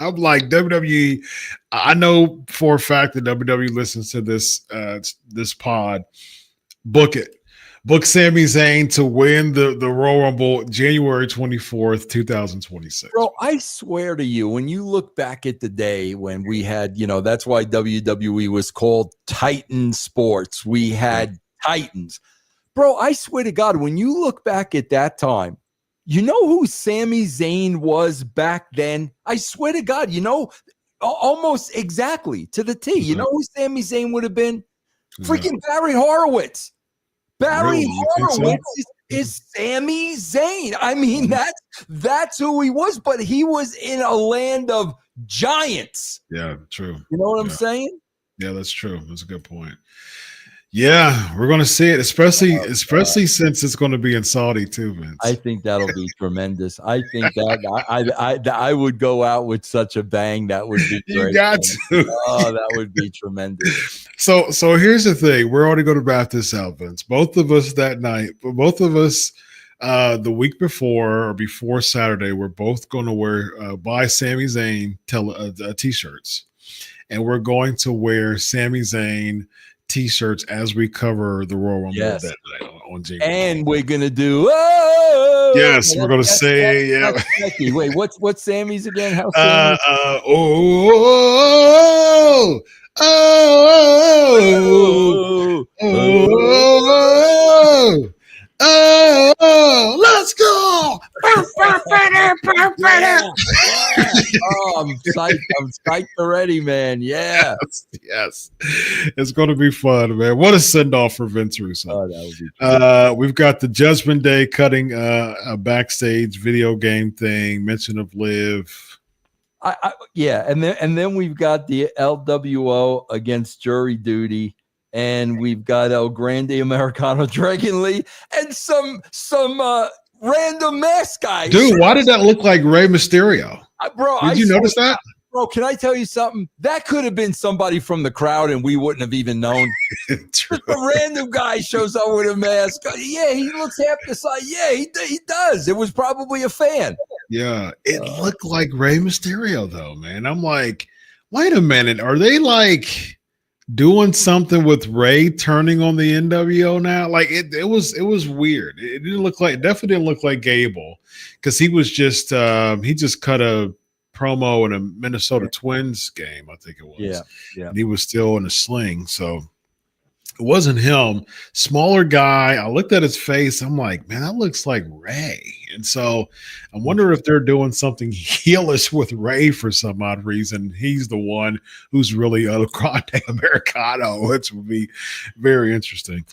I'm like, WWE. I know for a fact that WWE listens to this pod. Book it. Book Sami Zayn to win the Royal Rumble January 24th, 2026. Bro, I swear to you, when you look back at the day when we had, that's why WWE was called Titan Sports. We had Titans. Bro, I swear to God, when you look back at that time, you know who Sami Zayn was back then? I swear to God, almost exactly to the T. You know who Sami Zayn would have been? Freaking Barry Horowitz. Barry Horowitz is Sami Zayn. I mean, that's who he was, but he was in a land of giants. Yeah, true. You know what I'm saying? Yeah, that's true. That's a good point. Yeah, we're going to see it, especially since it's going to be in Saudi too, Vince. I think that'll be tremendous. I think that I would go out with such a bang. That would be great. You got to. Oh, that would be tremendous. So here's the thing. We're already going to bat this out, Vince. Both of us that night, but both of us the week before or before Saturday, we're both going to buy Sami Zayn t-shirts, and we're going to wear Sami Zayn t-shirts as we cover the Royal Rumble that night on January. And we're gonna do we're gonna say wait, what's Sammy's again? How let's go. I'm psyched already, man. Yeah. Yes. It's going to be fun, man. What a send-off for Vince Russo. Oh, that would be cool. We've got the Judgment Day cutting a backstage video game thing, mention of Liv. And then we've got the LWO against Jury Duty. and we've got El Grande Americano Dragon Lee and some random mask guys. Dude, why did that look like Rey Mysterio? Did you notice that? Bro, can I tell you something? That could have been somebody from the crowd and we wouldn't have even known. True. A random guy shows up with a mask. Yeah, he looks half the size. Yeah, he does. It was probably a fan. Yeah, it looked like Rey Mysterio, though, man. I'm like, wait a minute. Are they like doing something with Rey turning on the NWO now? Like it was weird. It definitely didn't look like Gable, because he was just he just cut a promo in a Minnesota Twins game, I think it was. Yeah. And he was still in a sling, so it wasn't him. Smaller guy. I looked at his face. I'm like, man, that looks like Rey. And so I wonder if they're doing something heelish with Rey for some odd reason. He's the one who's really a Grande Americano, which would be very interesting.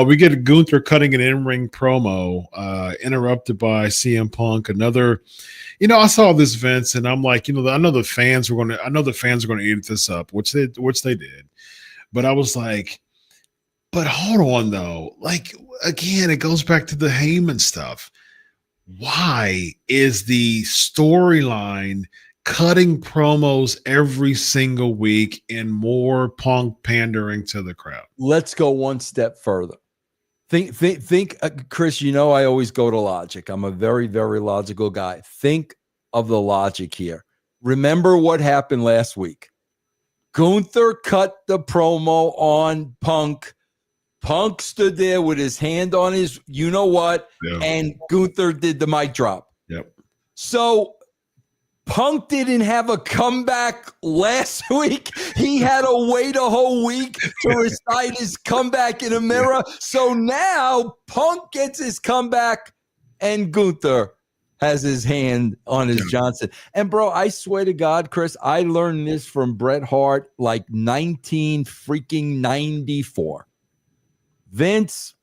We get Gunther cutting an in-ring promo, interrupted by CM Punk. Another, I saw this, Vince, and I'm like, I know the fans are going to eat this up, which they did. But I was like, but hold on, though. Like, again, it goes back to the Heyman stuff. Why is the storyline cutting promos every single week and more Punk pandering to the crowd? Let's go one step further. Think, Chris, I always go to logic. I'm a very, very logical guy. Think of the logic here. Remember what happened last week. Gunther cut the promo on Punk. Punk stood there with his hand on his and Gunther did the mic drop. Yep. So Punk didn't have a comeback last week. He had to wait a whole week to recite his comeback in a mirror. So now Punk gets his comeback and Gunther has his hand on his Johnson. And bro, I swear to God, Chris, I learned this from Bret Hart like 1994. Vince,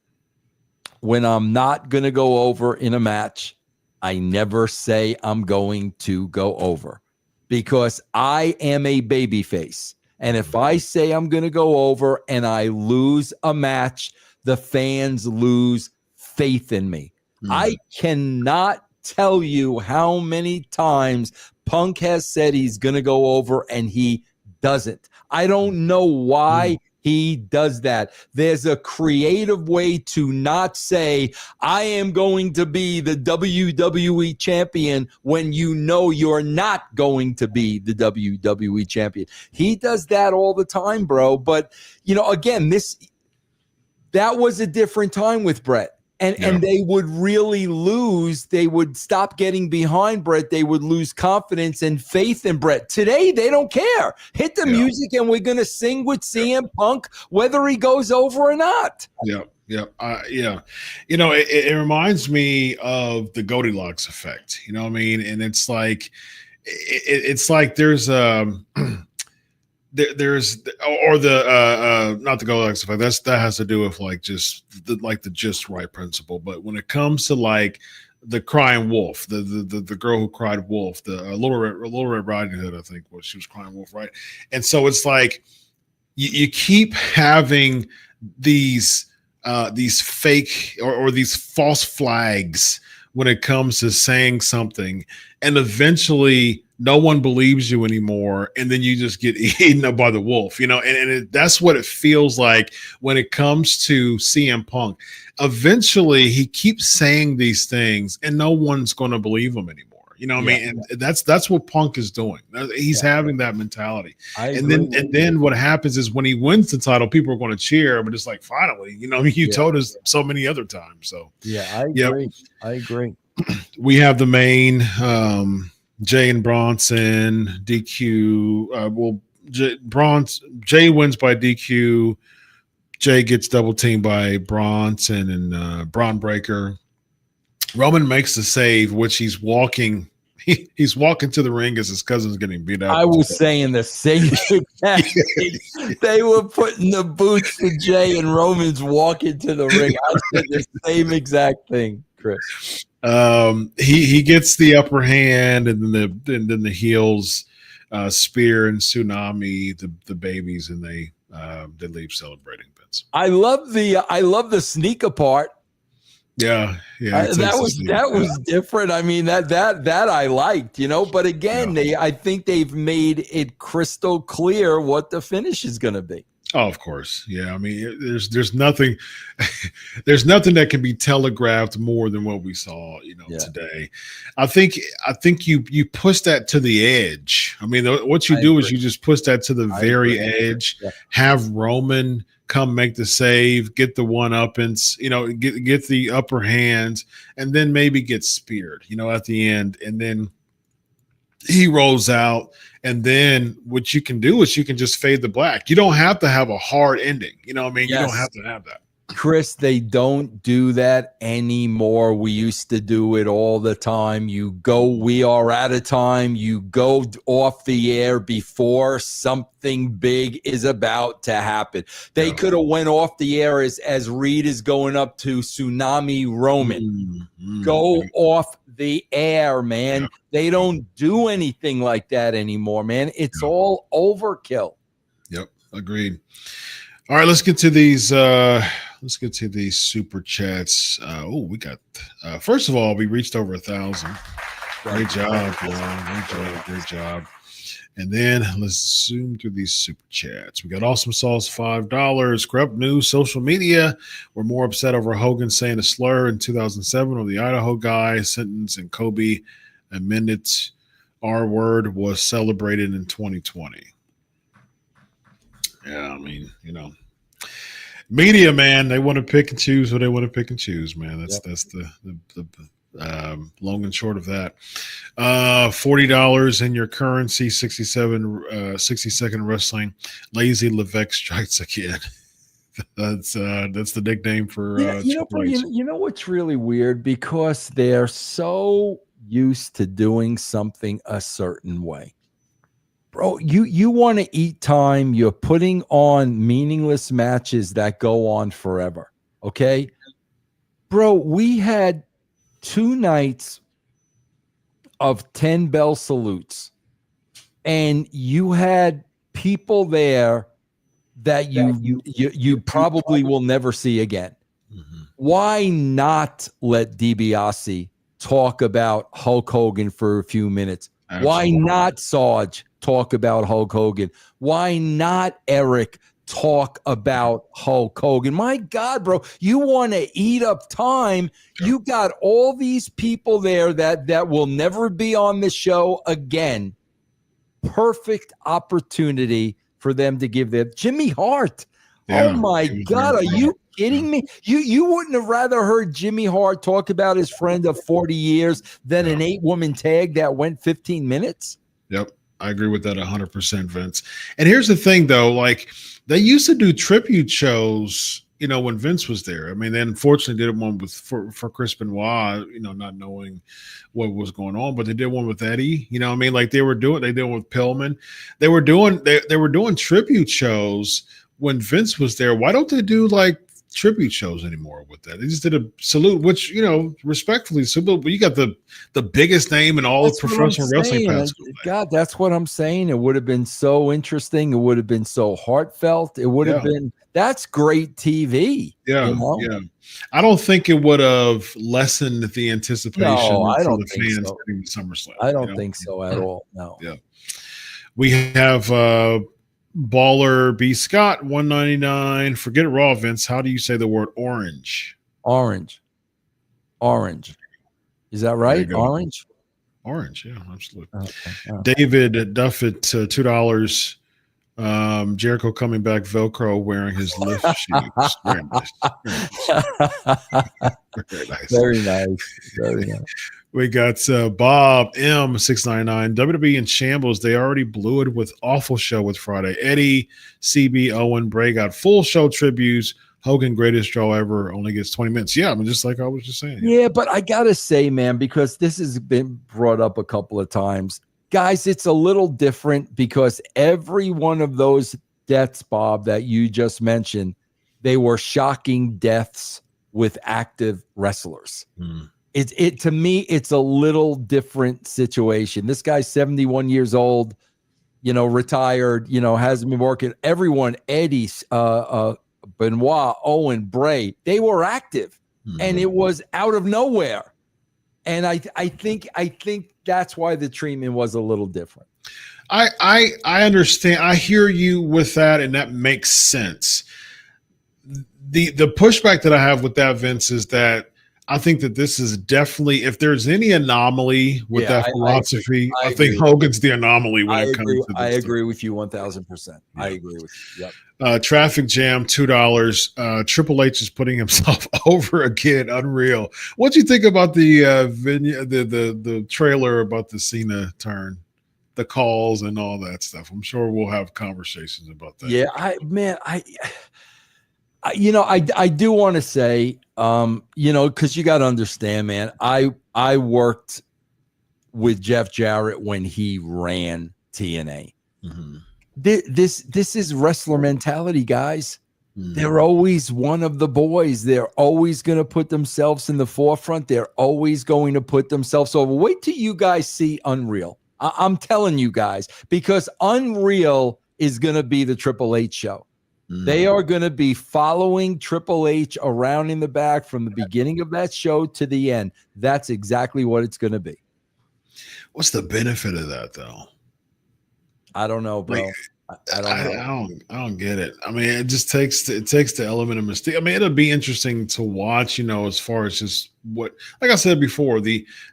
when I'm not going to go over in a match, I never say I'm going to go over, because I am a babyface. And if I say I'm going to go over and I lose a match, the fans lose faith in me. I cannot tell you how many times Punk has said he's going to go over and he doesn't. I don't know why he does that. There's a creative way to not say, I am going to be the WWE champion when you know you're not going to be the WWE champion. He does that all the time, bro. But, again, that was a different time with Bret. And they would really lose. They would stop getting behind Bret. They would lose confidence and faith in Bret. Today, they don't care. Hit the music and we're going to sing with CM Punk, whether he goes over or not. Yeah. It reminds me of the Goldilocks effect. You know what I mean? And it's like, there's not the Goldilocks effect. That has to do with like just the just right principle. But when it comes to like the crying wolf, the girl who cried wolf, the Little Red Riding Hood, I think she was crying wolf, right? And so it's like you keep having these fake or these false flags when it comes to saying something, and eventually no one believes you anymore, and then you just get eaten up by the wolf, that's what it feels like when it comes to CM Punk. Eventually he keeps saying these things and no one's going to believe him anymore. I mean? And that's what Punk is doing. He's having that mentality. And then what happens is when he wins the title, people are going to cheer, but it's like, finally, you told us so many other times. So I agree. We have the main, Jey and Bronson DQ. Jey wins by DQ. Jey gets double teamed by Bronson and Braun Breaker. Roman makes the save, which he's walking. He's walking to the ring as his cousin's getting beat up. I was saying the same exact thing. They were putting the boots to Jey and Roman's walking to the ring. I said the same exact thing, Chris. He gets the upper hand, and then the heels spear and tsunami the babies, and they they leave celebrating, Vince. I love the sneaker part. Yeah, yeah. That was different. I mean, that I liked, but again, I think they've made it crystal clear what the finish is going to be. Oh, of course. Yeah. I mean, there's nothing there's nothing that can be telegraphed more than what we saw, today. I think you push that to the edge. I mean, what you do is you just push that to the very edge, have Roman come make the save, get the one-uppance, get the upper hands, and then maybe get speared, at the end. And then he rolls out, and then what you can do is you can just fade the black. You don't have to have a hard ending. You know what I mean? Yes. You don't have to have that. Chris, they don't do that anymore. We used to do it all the time. We are out of time. You go off the air before something big is about to happen. They could have went off the air as Reed is going up to Tsunami Roman. Go off the air, man. Yeah. They don't do anything like that anymore, man. It's all overkill. Yep, agreed. All right, let's get to these super chats. We got first of all, we reached over 1,000. Great job, great job. And then let's zoom through these super chats. We got Awesome Sauce, $5. Corrupt News, social media. We're more upset over Hogan saying a slur in 2007 or the Idaho guy sentence and Kobe amended R word was celebrated in 2020. Yeah, I mean, media, man, they want to pick and choose what they want to pick and choose, man. That's the long and short of that. $40 in your currency, 60-second wrestling. Lazy Levesque strikes again. That's the nickname for you know what's really weird, because they're so used to doing something a certain way. Bro, you want to eat time. You're putting on meaningless matches that go on forever. Okay, bro, we had 2 nights of 10 bell salutes, and you had people there that you probably will never see again. Mm-hmm. Why not let DiBiase talk about Hulk Hogan for a few minutes? Absolutely. Why not Sarge talk about Hulk Hogan? Why not Eric talk about Hulk Hogan? My God, bro, you want to eat up time. You got all these people there that will never be on the show again. Perfect opportunity for them to give them. Jimmy Hart. Yeah, oh my God, are you kidding me? You wouldn't have rather heard Jimmy Hart talk about his friend of 40 years than an 8-woman tag that went 15 minutes? Yep. I agree with that 100%, Vince. And here's the thing, though, like they used to do tribute shows, when Vince was there. I mean, they unfortunately did one for Chris Benoit, not knowing what was going on, but they did one with Eddie. You know what I mean? Like they did one with Pillman. They were doing tribute shows when Vince was there. Why don't they do like tribute shows anymore with that? They just did a salute, which respectfully salute, but you got the biggest name in all of professional wrestling past. God, that's what I'm saying. It would have been so interesting. It would have been so heartfelt. It would have been. That's great TV. Yeah, yeah. I don't think it would have lessened the anticipation for the fans getting SummerSlam. I don't think so at all. No. Yeah. We have Baller B. Scott, $1.99. Forget it raw, Vince. How do you say the word orange? Orange. Is that right? Orange? Orange, yeah, absolutely. Okay. David Duffett, $2. Jericho coming back Velcro wearing his lift shoes. Very nice. Very nice. We got Bob M 699. WWE in shambles. They already blew it with awful show with Friday. Eddie, CB, Owen, Bray got full show tributes. Hogan, greatest show ever, only gets 20 minutes. Yeah, I mean, just like I was just saying. Yeah, but I gotta say, man, because this has been brought up a couple of times. Guys, it's a little different because every one of those deaths, Bob, that you just mentioned, they were shocking deaths with active wrestlers. It to me, it's a little different situation. This guy's 71 years old. retired, hasn't been working. Everyone, Eddie, Benoit, Owen, Bray, they were active, and it was out of nowhere. And I think that's why the treatment was a little different. I understand. I hear you with that, and that makes sense. The pushback that I have with that, Vince, is that I think that this is definitely, if there's any anomaly with that philosophy, I think Hogan's the anomaly when it comes to this. I agree with you 1,000%. I agree with you. Yep. Traffic Jam, $2. Triple H is putting himself over again. Unreal. What do you think about the trailer about the Cena turn, the calls and all that stuff? I'm sure we'll have conversations about that. Yeah, I do want to say, because you got to understand, man, I worked with Jeff Jarrett when he ran TNA. Mm-hmm. This is wrestler mentality, guys. Mm-hmm. They're always one of the boys. They're always going to put themselves in the forefront. They're always going to put themselves over. Wait till you guys see Unreal. I'm telling you guys, because Unreal is going to be the Triple H show. They are going to be following Triple H around in the back from the beginning of that show to the end. That's exactly what it's going to be. What's the benefit of that, though? I don't know, bro. I don't get it. I mean, it just takes the element of mystique. I mean, it'll be interesting to watch, as far as just what, like I said before,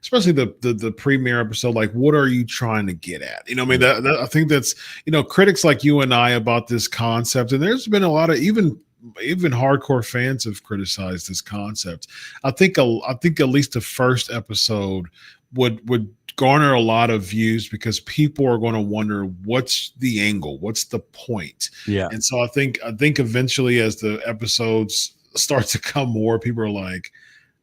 especially the premiere episode, like what are you trying to get at? I mean, that I think that's, critics like you and I about this concept, and there's been a lot of even hardcore fans have criticized this concept. I think at least the first episode would garner a lot of views because people are going to wonder what's the angle, what's the point. Yeah. And so I think eventually as the episodes start to come more, people are like,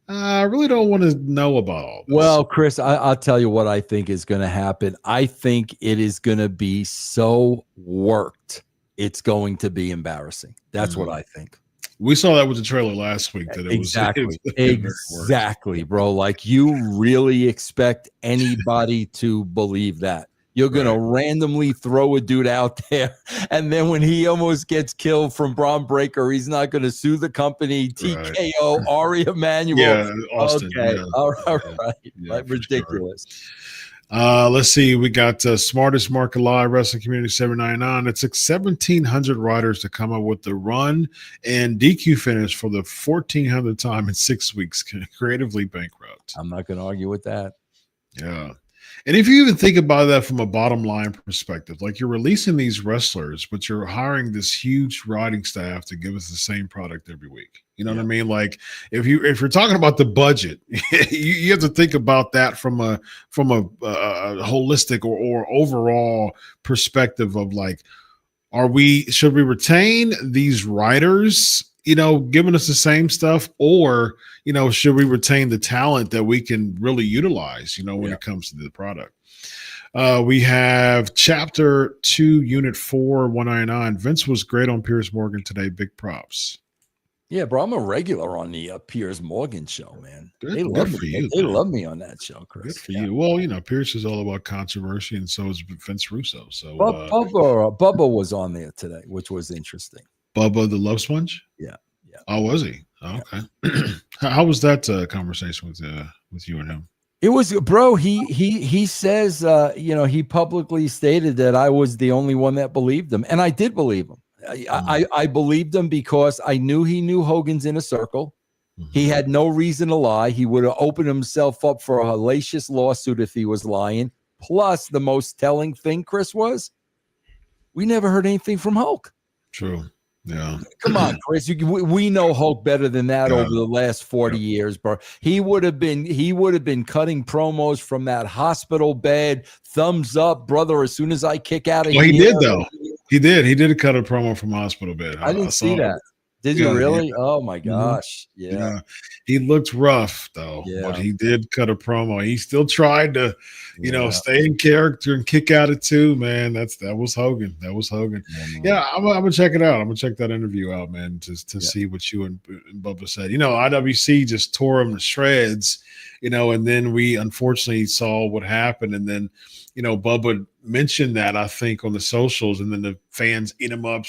I really don't want to know about all this. Well, Chris, I'll tell you what I think is going to happen. I think it is going to be so worked, it's going to be embarrassing. That's what I think. We saw that with the trailer last week. That exactly, bro. Like, you really expect anybody to believe that? You're going to randomly throw a dude out there, and then when he almost gets killed from Braun Breaker, he's not going to sue the company, TKO, Ari Emanuel. Yeah, Austin. Okay, yeah. all right. Yeah, ridiculous. Sure. Let's see. We got Smartest Market Live Wrestling Community 799. It took 1,700 riders to come up with the run and DQ finish for the 1,400th time in 6 weeks. Creatively bankrupt. I'm not going to argue with that. Yeah. And if you even think about that from a bottom line perspective, like you're releasing these wrestlers, but you're hiring this huge writing staff to give us the same product every week. You know what I mean? Like if you're talking about the budget, you have to think about that from a holistic or overall perspective of like, should we retain these writers, giving us the same stuff, or, should we retain the talent that we can really utilize, when it comes to the product? We have Chapter 2, Unit 4, 199. Vince was great on Piers Morgan today. Big props. Yeah, bro, I'm a regular on the Piers Morgan show, man. They love me on that show, Chris. Good for you. Well, Piers is all about controversy, and so is Vince Russo. So Bubba was on there today, which was interesting. Bubba the Love Sponge? Yeah. Oh, was he? Oh, okay. How was that conversation with you and him? It was, bro. He says, he publicly stated that I was the only one that believed him, and I did believe him. I believed him because I knew he knew Hogan's Inner Circle. Mm-hmm. He had no reason to lie. He would have opened himself up for a hellacious lawsuit if he was lying. Plus, the most telling thing, Chris, was we never heard anything from Hulk. True. Yeah. Come on, Chris. We know Hulk better than that over the last 40 years, bro. He would have been cutting promos from that hospital bed. Thumbs up, brother, as soon as I kick out of here. He did, though. He did cut a promo from hospital bed. I didn't see that. Did you really? Oh my gosh. Yeah. He looked rough though, but he did cut a promo. He still tried to, stay in character and kick out it too, man. That was Hogan. Yeah, I'm gonna check it out. I'm gonna check that interview out, man, to see what you and Bubba said. IWC just tore him to shreds and then we unfortunately saw what happened. And then, Bubba mentioned that, I think, on the socials, and then the fans ate him up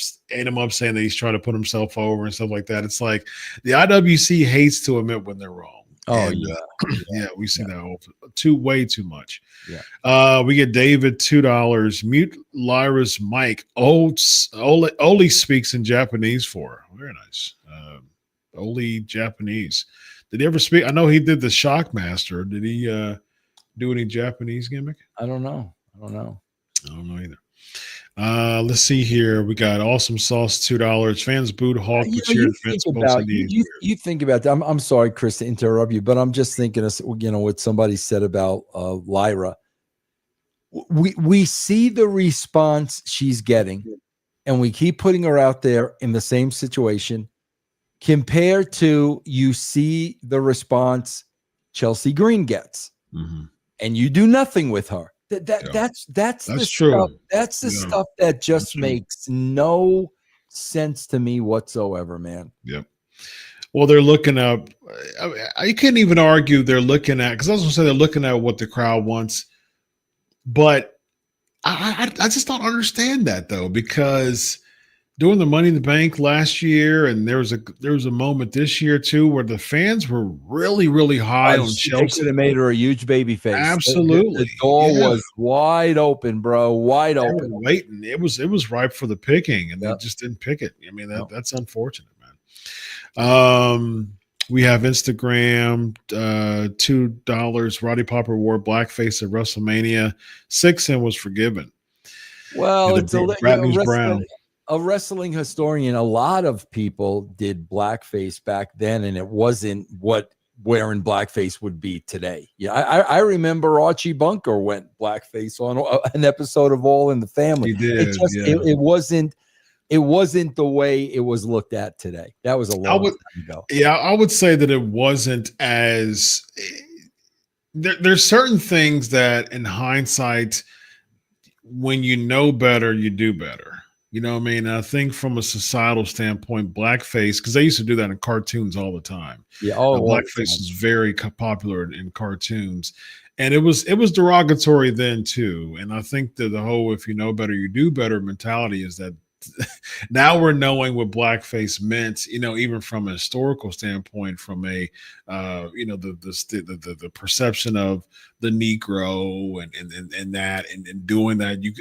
saying that he's trying to put himself over and stuff like that. It's like the IWC hates to admit when they're wrong. Oh, and, yeah. We see that way too much. Yeah. We get David $2. Mute Lyra's mic. Oli speaks in Japanese for her. Very nice. Oli Japanese. Did he ever speak? I know he did the Shockmaster. Did he do any Japanese gimmick? I don't know. I don't know either. Let's see here. We got Awesome Sauce $2. Fans booed Hawk. You think about that. I'm sorry, Chris, to interrupt you, but I'm just thinking of what somebody said about Lyra. We see the response she's getting, and we keep putting her out there in the same situation. Compared to, you see the response Chelsea Green gets, and you do nothing with her. That's the true. Stuff. That's the stuff that just makes no sense to me whatsoever, man. Yep. Well, they're looking up. I can't even argue they're looking at, because I was going to say they're looking at what the crowd wants, but I just don't understand that, though, because during the Money in the Bank last year, and there was a moment this year too where the fans were really, really high on Chelsea. They could have made her a huge baby face. Absolutely, the door was wide open, bro, wide open. Waiting, it was ripe for the picking, and they just didn't pick it. I mean, that's unfortunate, man. We have Instagram, $2. Roddy Piper wore blackface at WrestleMania 6 and was forgiven. Well, it's Brown. A wrestling historian, a lot of people did blackface back then, and it wasn't what wearing blackface would be today. Yeah, I remember Archie Bunker went blackface on an episode of All in the Family. He did. It wasn't the way it was looked at today. That was a long time ago. Yeah, I would say that it wasn't as. There's certain things that, in hindsight, when you know better, you do better. You know what I mean? And I think from a societal standpoint, blackface, because they used to do that in cartoons all the time. Yeah, blackface is very popular in cartoons, and it was derogatory then too. And I think that the whole "if you know better, you do better" mentality is that now we're knowing what blackface meant. Even from a historical standpoint, from a the perception of the Negro and doing that. You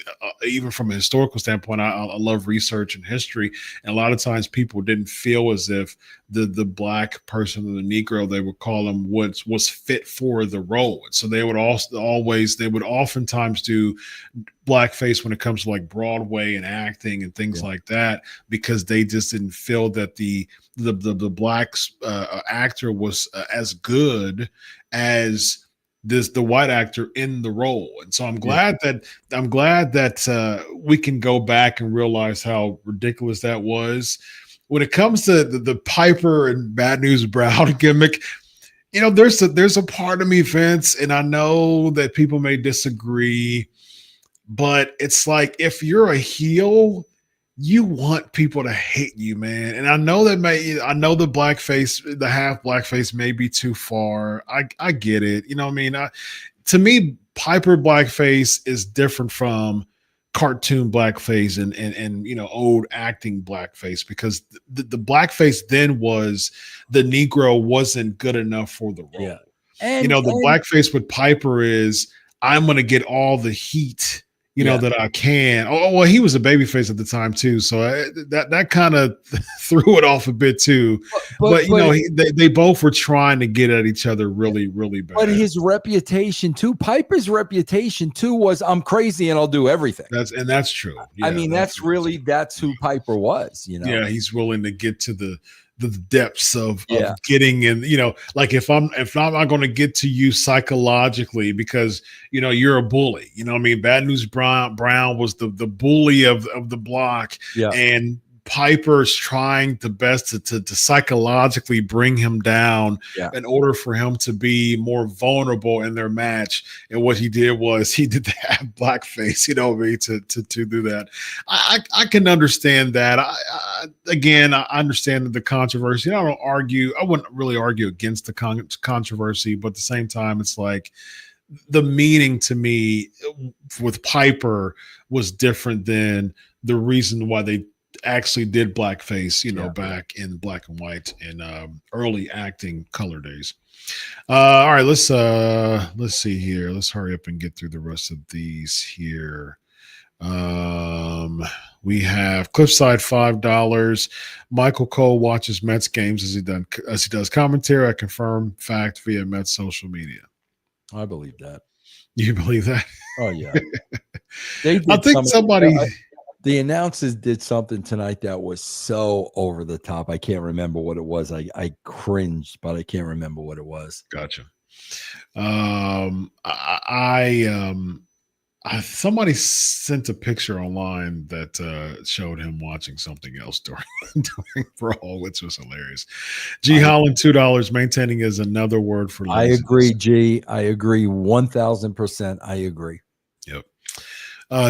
even from a historical standpoint, I love research and history, and a lot of times people didn't feel as if the black person or the Negro, they would call him, was fit for the role, and so they would oftentimes do blackface when it comes to like Broadway and acting and things like that, because they just didn't feel that the black actor was as good as the white actor in the role. And so I'm glad that we can go back and realize how ridiculous that was. When it comes to the Piper and Bad News Brown gimmick, there's a part of me, Vince, and I know that people may disagree, but it's like, if you're a heel, you want people to hate you, man. And I know the blackface, the half blackface may be too far. I get it. You know what I mean? To me, Piper blackface is different from cartoon blackface and old acting blackface, because the blackface then was the Negro wasn't good enough for the role. Yeah. The blackface with Piper is, I'm going to get all the heat that I can. Oh, well, he was a babyface at the time too, so that kind of threw it off a bit too. But they both were trying to get at each other really, really bad. But his reputation too, Piper's reputation too, was, I'm crazy and I'll do everything. That's true. Yeah, I mean, that's who Piper was. Yeah, he's willing to get to the depths of getting in, like if I'm not going to get to you psychologically because you're a bully, Bad News Brown was the bully of the block, and Piper's trying the best to psychologically bring him down in order for him to be more vulnerable in their match. And what he did was he did the half blackface, you know what I mean, to do that. I can understand that. Again, I understand the controversy. I don't argue. I wouldn't really argue against the controversy, but at the same time, it's like the meaning to me with Piper was different than the reason why they actually did blackface, you know, back in black and white and early acting color days. All right, let's see here. Let's hurry up and get through the rest of these here. We have Cliffside $5. Michael Cole watches Mets games as he does commentary. I confirm fact via Mets social media. I believe that. You believe that? Oh yeah. I think somebody. The announcers did something tonight that was so over the top. I can't remember what it was. I cringed, but I can't remember what it was. Gotcha. Somebody sent a picture online that showed him watching something else during Brawl, which was hilarious. G Holland $2, maintaining is another word for laziness. I agree, G. I agree 1,000%. I agree. Yep.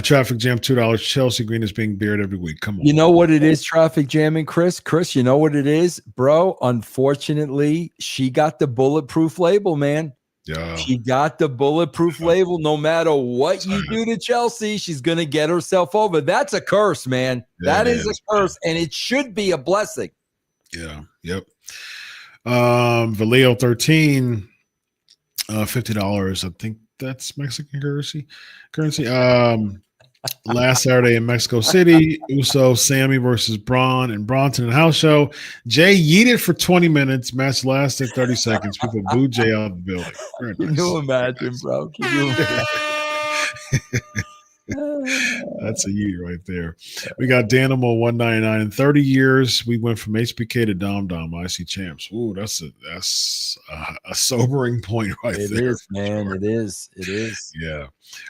Traffic Jam $2. Chelsea Green is being beard every week. Come on. You know what it is, Traffic Jamming, Chris? Chris, you know what it is? Bro, unfortunately, she got the bulletproof label, man. Yeah. She got the bulletproof label. No matter what you do to Chelsea, she's going to get herself over. That's a curse, man. That is a curse, and it should be a blessing. Yeah. Yep. Valeo 13, $50. I think that's Mexican currency. Last Saturday in Mexico City, Uso, Sammy versus Braun and Bronson in a house show. Jay yeeted for 20 minutes. Match lasted 30 seconds. People booed Jay out of the building. Very nice. Can you imagine, bro? Can you imagine? That's a yeet right there. We got Danimal 199. In 30 years, we went from HBK to Dom IC champs. Ooh, that's a sobering point right there. It is, man. Sure. It is. Yeah.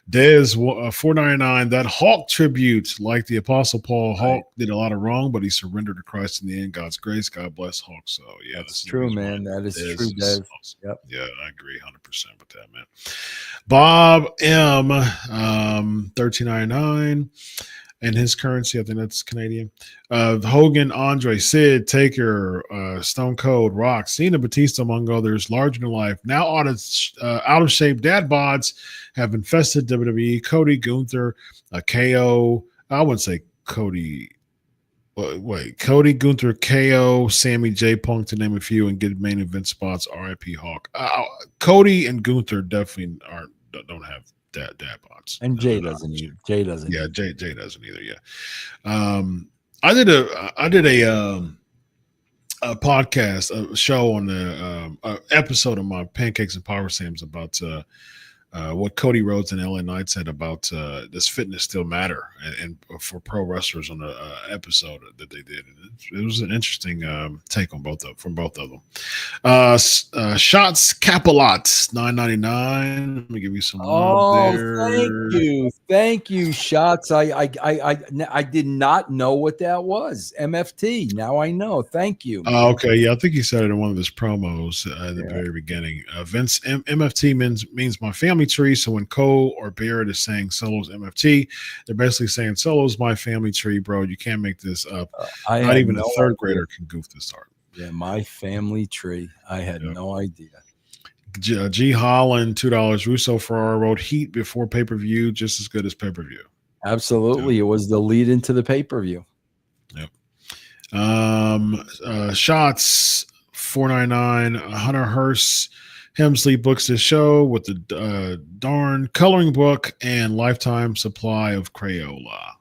Dez 499. That Hawk tribute, like the Apostle Paul, Hawk did a lot of wrong, but he surrendered to Christ in the end. God's grace. God bless Hawk. So yeah, that's true, man. That is true, Dez. Awesome. Yep. Yeah, I agree 100% with that, man. Bob M 1399 and his currency, I think that's Canadian. Hogan, Andre, Sid, Taker, Stone Cold, Rock, Cena, Batista, among others, larger than life. Now out of shape dad bods have infested WWE. Cody, Gunther, KO. I wouldn't say Cody. Wait, Cody, Gunther, KO, Sammy, J Punk, to name a few, and get main event spots. RIP Hawk. Cody and Gunther definitely don't have dad bods, and Jay doesn't either. Jay doesn't. Yeah, Jay doesn't either. Yeah. I did a podcast, a show on the episode of my Pancakes and Power Sams about what Cody Rhodes and LA Knight said about does fitness still matter, and for pro wrestlers on the episode that they did. It was an interesting take on from both of them. Shots Capilot $9.99. Let me give you some love there. Thank you, Shots. I did not know what that was. MFT. Now I know. Thank you. Okay, yeah, I think he said it in one of his promos at the very beginning. Vince, MFT means my family tree. So when Cole or Barrett is saying Solo's MFT, they're basically saying Solo's my family tree, bro. You can't make this up. Not even a third grader can goof this hard. Yeah, my family tree. I had no idea. G Holland $2. Russo Ferrara wrote Heat before pay-per-view, just as good as pay-per-view. Absolutely, it was the lead into the pay-per-view. Yep. Shots $4.99. Hunter Hearst Hemsley books this show with the darn coloring book and lifetime supply of Crayola.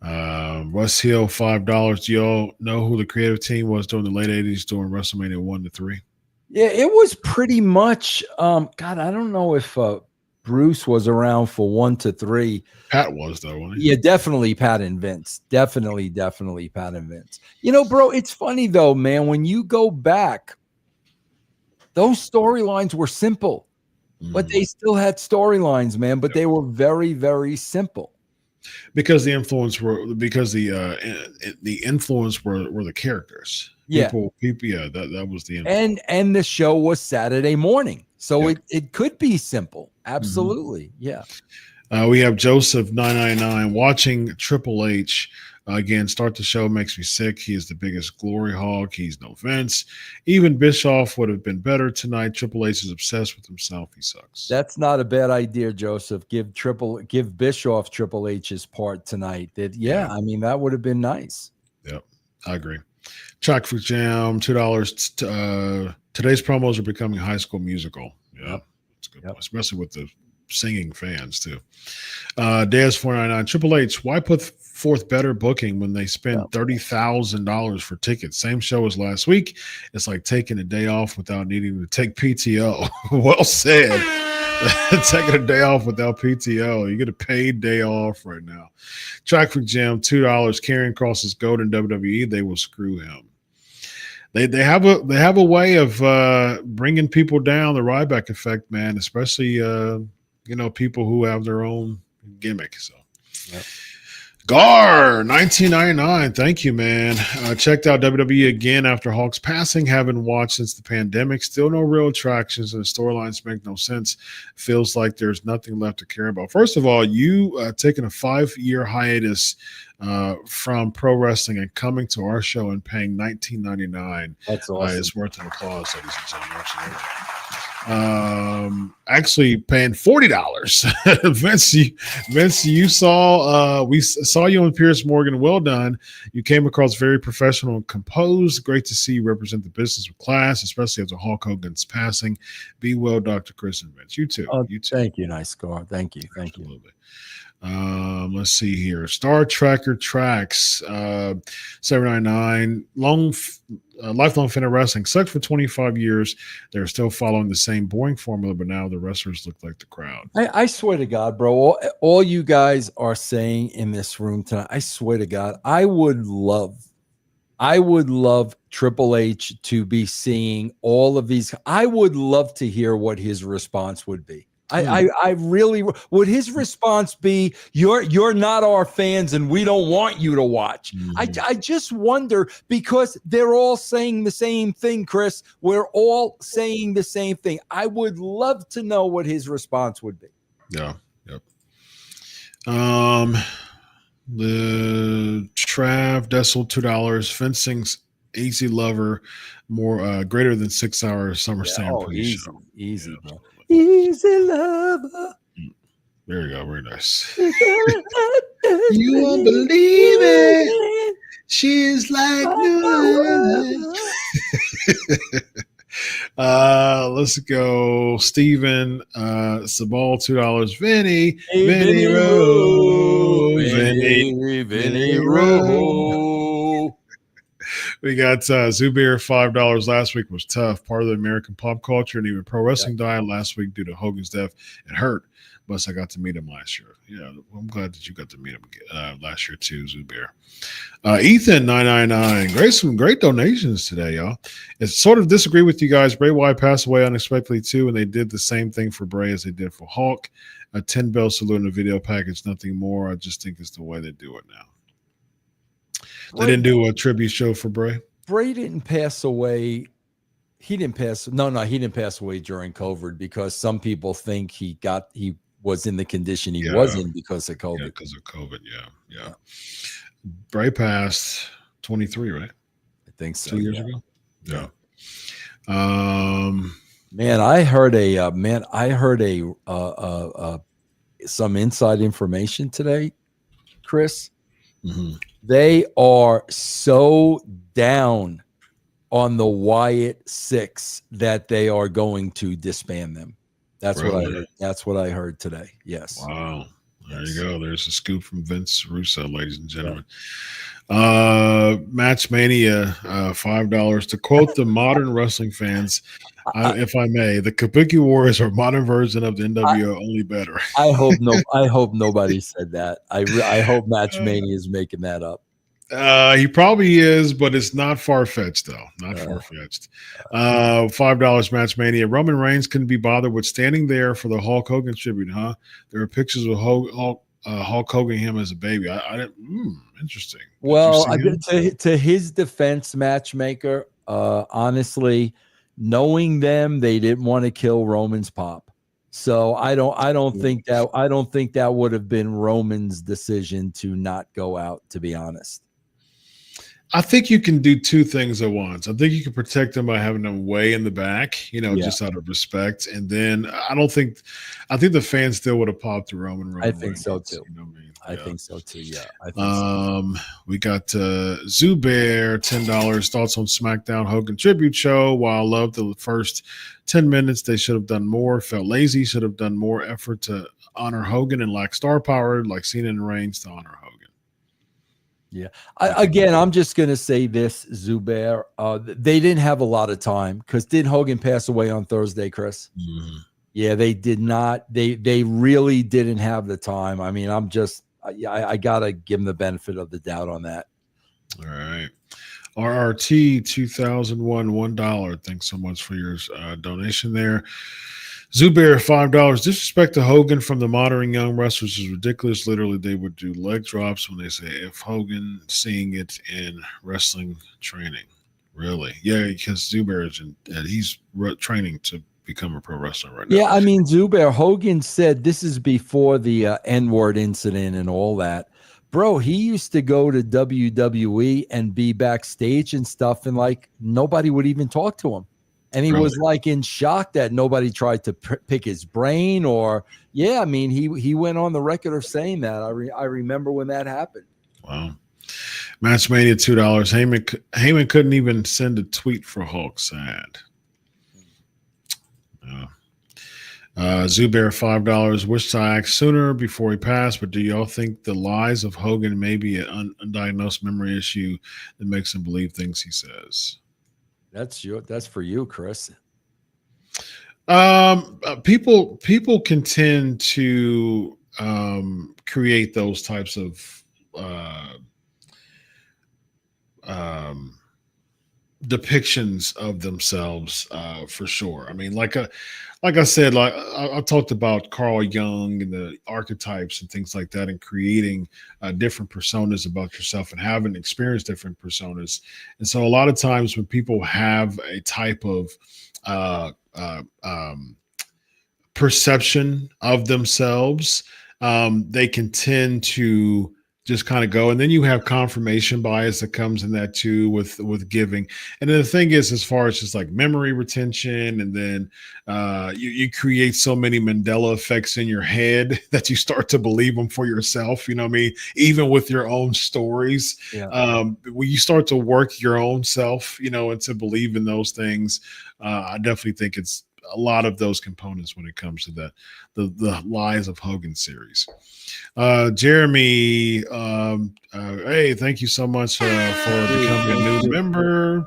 Russ Hill $5. Do y'all know who the creative team was during the late 80s during WrestleMania 1 to 3? Yeah, it was pretty much God, I don't know if Bruce was around for 1 to 3. Pat was, though, wasn't he? Yeah, definitely Pat and Vince. Definitely Pat and Vince. You know, bro, it's funny though, man, when you go back, those storylines were simple, but they still had storylines, man, but they were very, very simple. because the influence were because the influence were the characters. Yeah. People, yeah, that was the influence. And the show was Saturday morning. So Yep. it could be simple. Absolutely. Yeah. We have Joseph 999 watching Triple H again. Start the show makes me sick. He is the biggest glory hog. He's no Vince. Even Bischoff would have been better tonight. Triple H is obsessed with himself. He sucks. That's not a bad idea, Joseph. Give Bischoff Triple H's part tonight. I mean, that would have been nice. Yep, I agree. Chalk for Jam, $2. Today's promos are becoming High School Musical. Yeah, that's a good point, especially with the singing fans too. Daz 499 Triple H. Why put forth better booking when they spend $30,000 for tickets? Same show as last week. It's like taking a day off without needing to take PTO. Well said. Taking a day off without PTO. You get a paid day off right now. Traffic Jam, $2. Karrion Kross is gold in WWE. They will screw him. They have a way of bringing people down. The Ryback effect, man. Especially people who have their own gimmick. So. Yep. Gar 1999, thank you, man. Checked out WWE again after Hulk's passing. Haven't watched since the pandemic. Still no real attractions, and the storylines make no sense. Feels like there's nothing left to care about. First of all, you taking a 5-year hiatus from pro wrestling and coming to our show and paying $19.99. That's awesome. Is worth an applause, ladies and gentlemen. Actually paying $40. Vince, you saw we saw you on Piers Morgan. Well done. You came across very professional and composed. Great to see you represent the business with class, especially after Hulk Hogan's passing. Be well, Dr. Chris and Vince. You too. You too. Thank you, nice scar. Thank you. Absolutely. Let's see here. Star Tracker Tracks 799 lifelong fan of wrestling. Sucked for 25 years. They're still following the same boring formula, but now the wrestlers look like the crowd. I swear to God, bro, all you guys are saying in this room tonight, I swear to God, I would love Triple H to be seeing all of these. I would love to hear what his response would be. I really would. His response be, "You're not our fans, and we don't want you to watch." I just wonder, because they're all saying the same thing, Chris. We're all saying the same thing. I would love to know what his response would be. Yeah. Yep. The Trav Dessel $2. Fencing's easy lover, more greater than 6 hours SummerSlam pre-show. Easy, bro. Easy lover. There you go. Very nice. You won't believe it. She's like new. Let's go. Steven Sabal $2. Vinny Rowe. We got Zubair $5 last week. Was tough. Part of the American pop culture, and even pro wrestling died last week due to Hogan's death. It hurt. But I got to meet him last year. Yeah, I'm glad that you got to meet him last year too, Zubair. Ethan 999. Some great donations today, y'all. It's sort of disagree with you guys. Bray Wyatt passed away unexpectedly too, and they did the same thing for Bray as they did for Hulk. A 10-bell salute in a video package, nothing more. I just think it's the way they do it now. They didn't do a tribute show for Bray. Bray didn't pass away. He didn't pass. No, he didn't pass away during COVID, because some people think he was in the condition he was in because of COVID. Yeah, because of COVID. Yeah. Bray passed 23, right? I think so. 2 years ago. Yeah. Man, I heard some inside information today, Chris. Mm-hmm. They are so down on the Wyatt Six that they are going to disband them. That's what I heard. That's what I heard today. Yes. Wow. There you go. There's a scoop from Vince Russo, ladies and gentlemen. Match Mania, $5. To quote the modern wrestling fans, if I may, the Kabuki Warriors are a modern version of the NWO, only better. I hope nobody said that. I hope Match Mania is making that up. He probably is, but it's not far-fetched, though. Not far-fetched. $5 Match Mania. Roman Reigns couldn't be bothered with standing there for the Hulk Hogan tribute, huh? There are pictures of Hulk Hulk Hogan him as a baby. I didn't. Interesting. Did you Well, see him? to his defense, matchmaker, honestly, knowing them, they didn't want to kill Roman's pop. So I don't think that would have been Roman's decision to not go out, to be honest. I think you can do two things at once. I think you can protect them by having them way in the back, just out of respect. And then I think the fans still would have popped the Roman Reigns. I think so too. You know what I mean? I think so too. Yeah. I think so. We got Zubair, $10. Thoughts on SmackDown Hogan tribute show. While I loved the first 10 minutes, they should have done more. Felt lazy, should have done more effort to honor Hogan and lack star power like Cena and Reigns to honor Hogan. Yeah. I'm just going to say this, Zubair. They didn't have a lot of time because did Hogan pass away on Thursday, Chris? Mm-hmm. Yeah, they did not. They really didn't have the time. I mean, I got to give them the benefit of the doubt on that. All right. RRT 2001, $1. Thanks so much for your donation there. Zubair, $5. Disrespect to Hogan from the modern young wrestlers is ridiculous. Literally, they would do leg drops when they say F Hogan, seeing it in wrestling training. Really? Yeah, because Zubair he's training to become a pro wrestler right now. Yeah, I mean, Zubair, Hogan said this is before the N-word incident and all that. Bro, he used to go to WWE and be backstage and stuff, and like nobody would even talk to him. And he was like in shock that nobody tried to pick his brain or, I mean, he went on the record of saying that. I remember when that happened. Wow. Matchmania, $2. Heyman couldn't even send a tweet for Hulk. Sad. Zubair, $5. Wish I asked sooner before he passed, but do y'all think the lies of Hogan may be an undiagnosed memory issue that makes him believe things he says? That's for you, Chris. People can tend to create those types of depictions of themselves for sure. I mean, like I said, like I talked about Carl Jung and the archetypes and things like that, and creating different personas about yourself and having experienced different personas. And so a lot of times when people have a type of perception of themselves, they can tend to just kind of go, and then you have confirmation bias that comes in that too with giving. And then the thing is, as far as just like memory retention, and then you create so many Mandela effects in your head that you start to believe them for yourself. You know what I mean? Even with your own stories, when you start to work your own self, and to believe in those things, I definitely think it's a lot of those components when it comes to that, the Lies of Hogan series. Jeremy, hey, thank you so much for becoming a new member.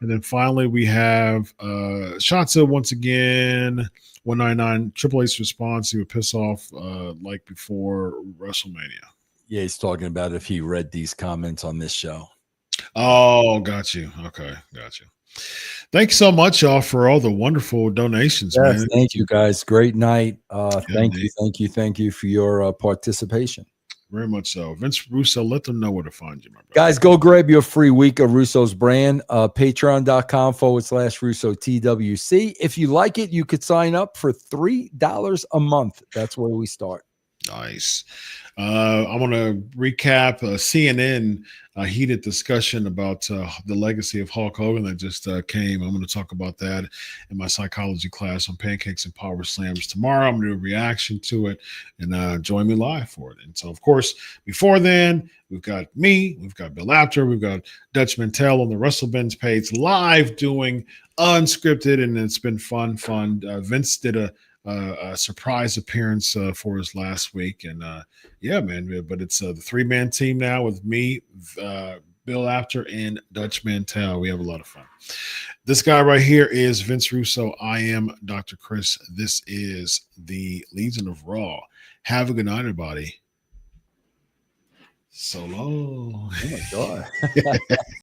And then finally we have Shotza once again, 199. Triple H's response, he would piss off like before WrestleMania. Yeah, he's talking about if he read these comments on this show. Oh, got you. Okay, got you. Thanks so much, y'all, for all the wonderful donations, man. Thank you, guys. Great night. Thank you for your participation. Very much so. Vince Russo, let them know where to find you, my brother. Guys, go grab your free week of Russo's brand, patreon.com/Russo TWC. If you like it, you could sign up for $3 a month. That's where we start. Nice. I want to recap CNN heated discussion about the legacy of Hulk Hogan that just came. I'm going to talk about that in my psychology class on Pancakes and Power Slams tomorrow. I'm going to do a reaction to it, and join me live for it. And so, of course, before then, we've got me, we've got Bill Apter, we've got Dutch Mantel on the WrestleBins page live doing unscripted, and it's been fun. Vince did a surprise appearance for us last week, and yeah, man, but it's the 3-man team now with me, Bill Apter, and Dutch Mantel. We have a lot of fun. This guy right here is Vince Russo. I am Dr. Chris. This is the Legion of Raw. Have a good night, everybody. So long. Oh my God.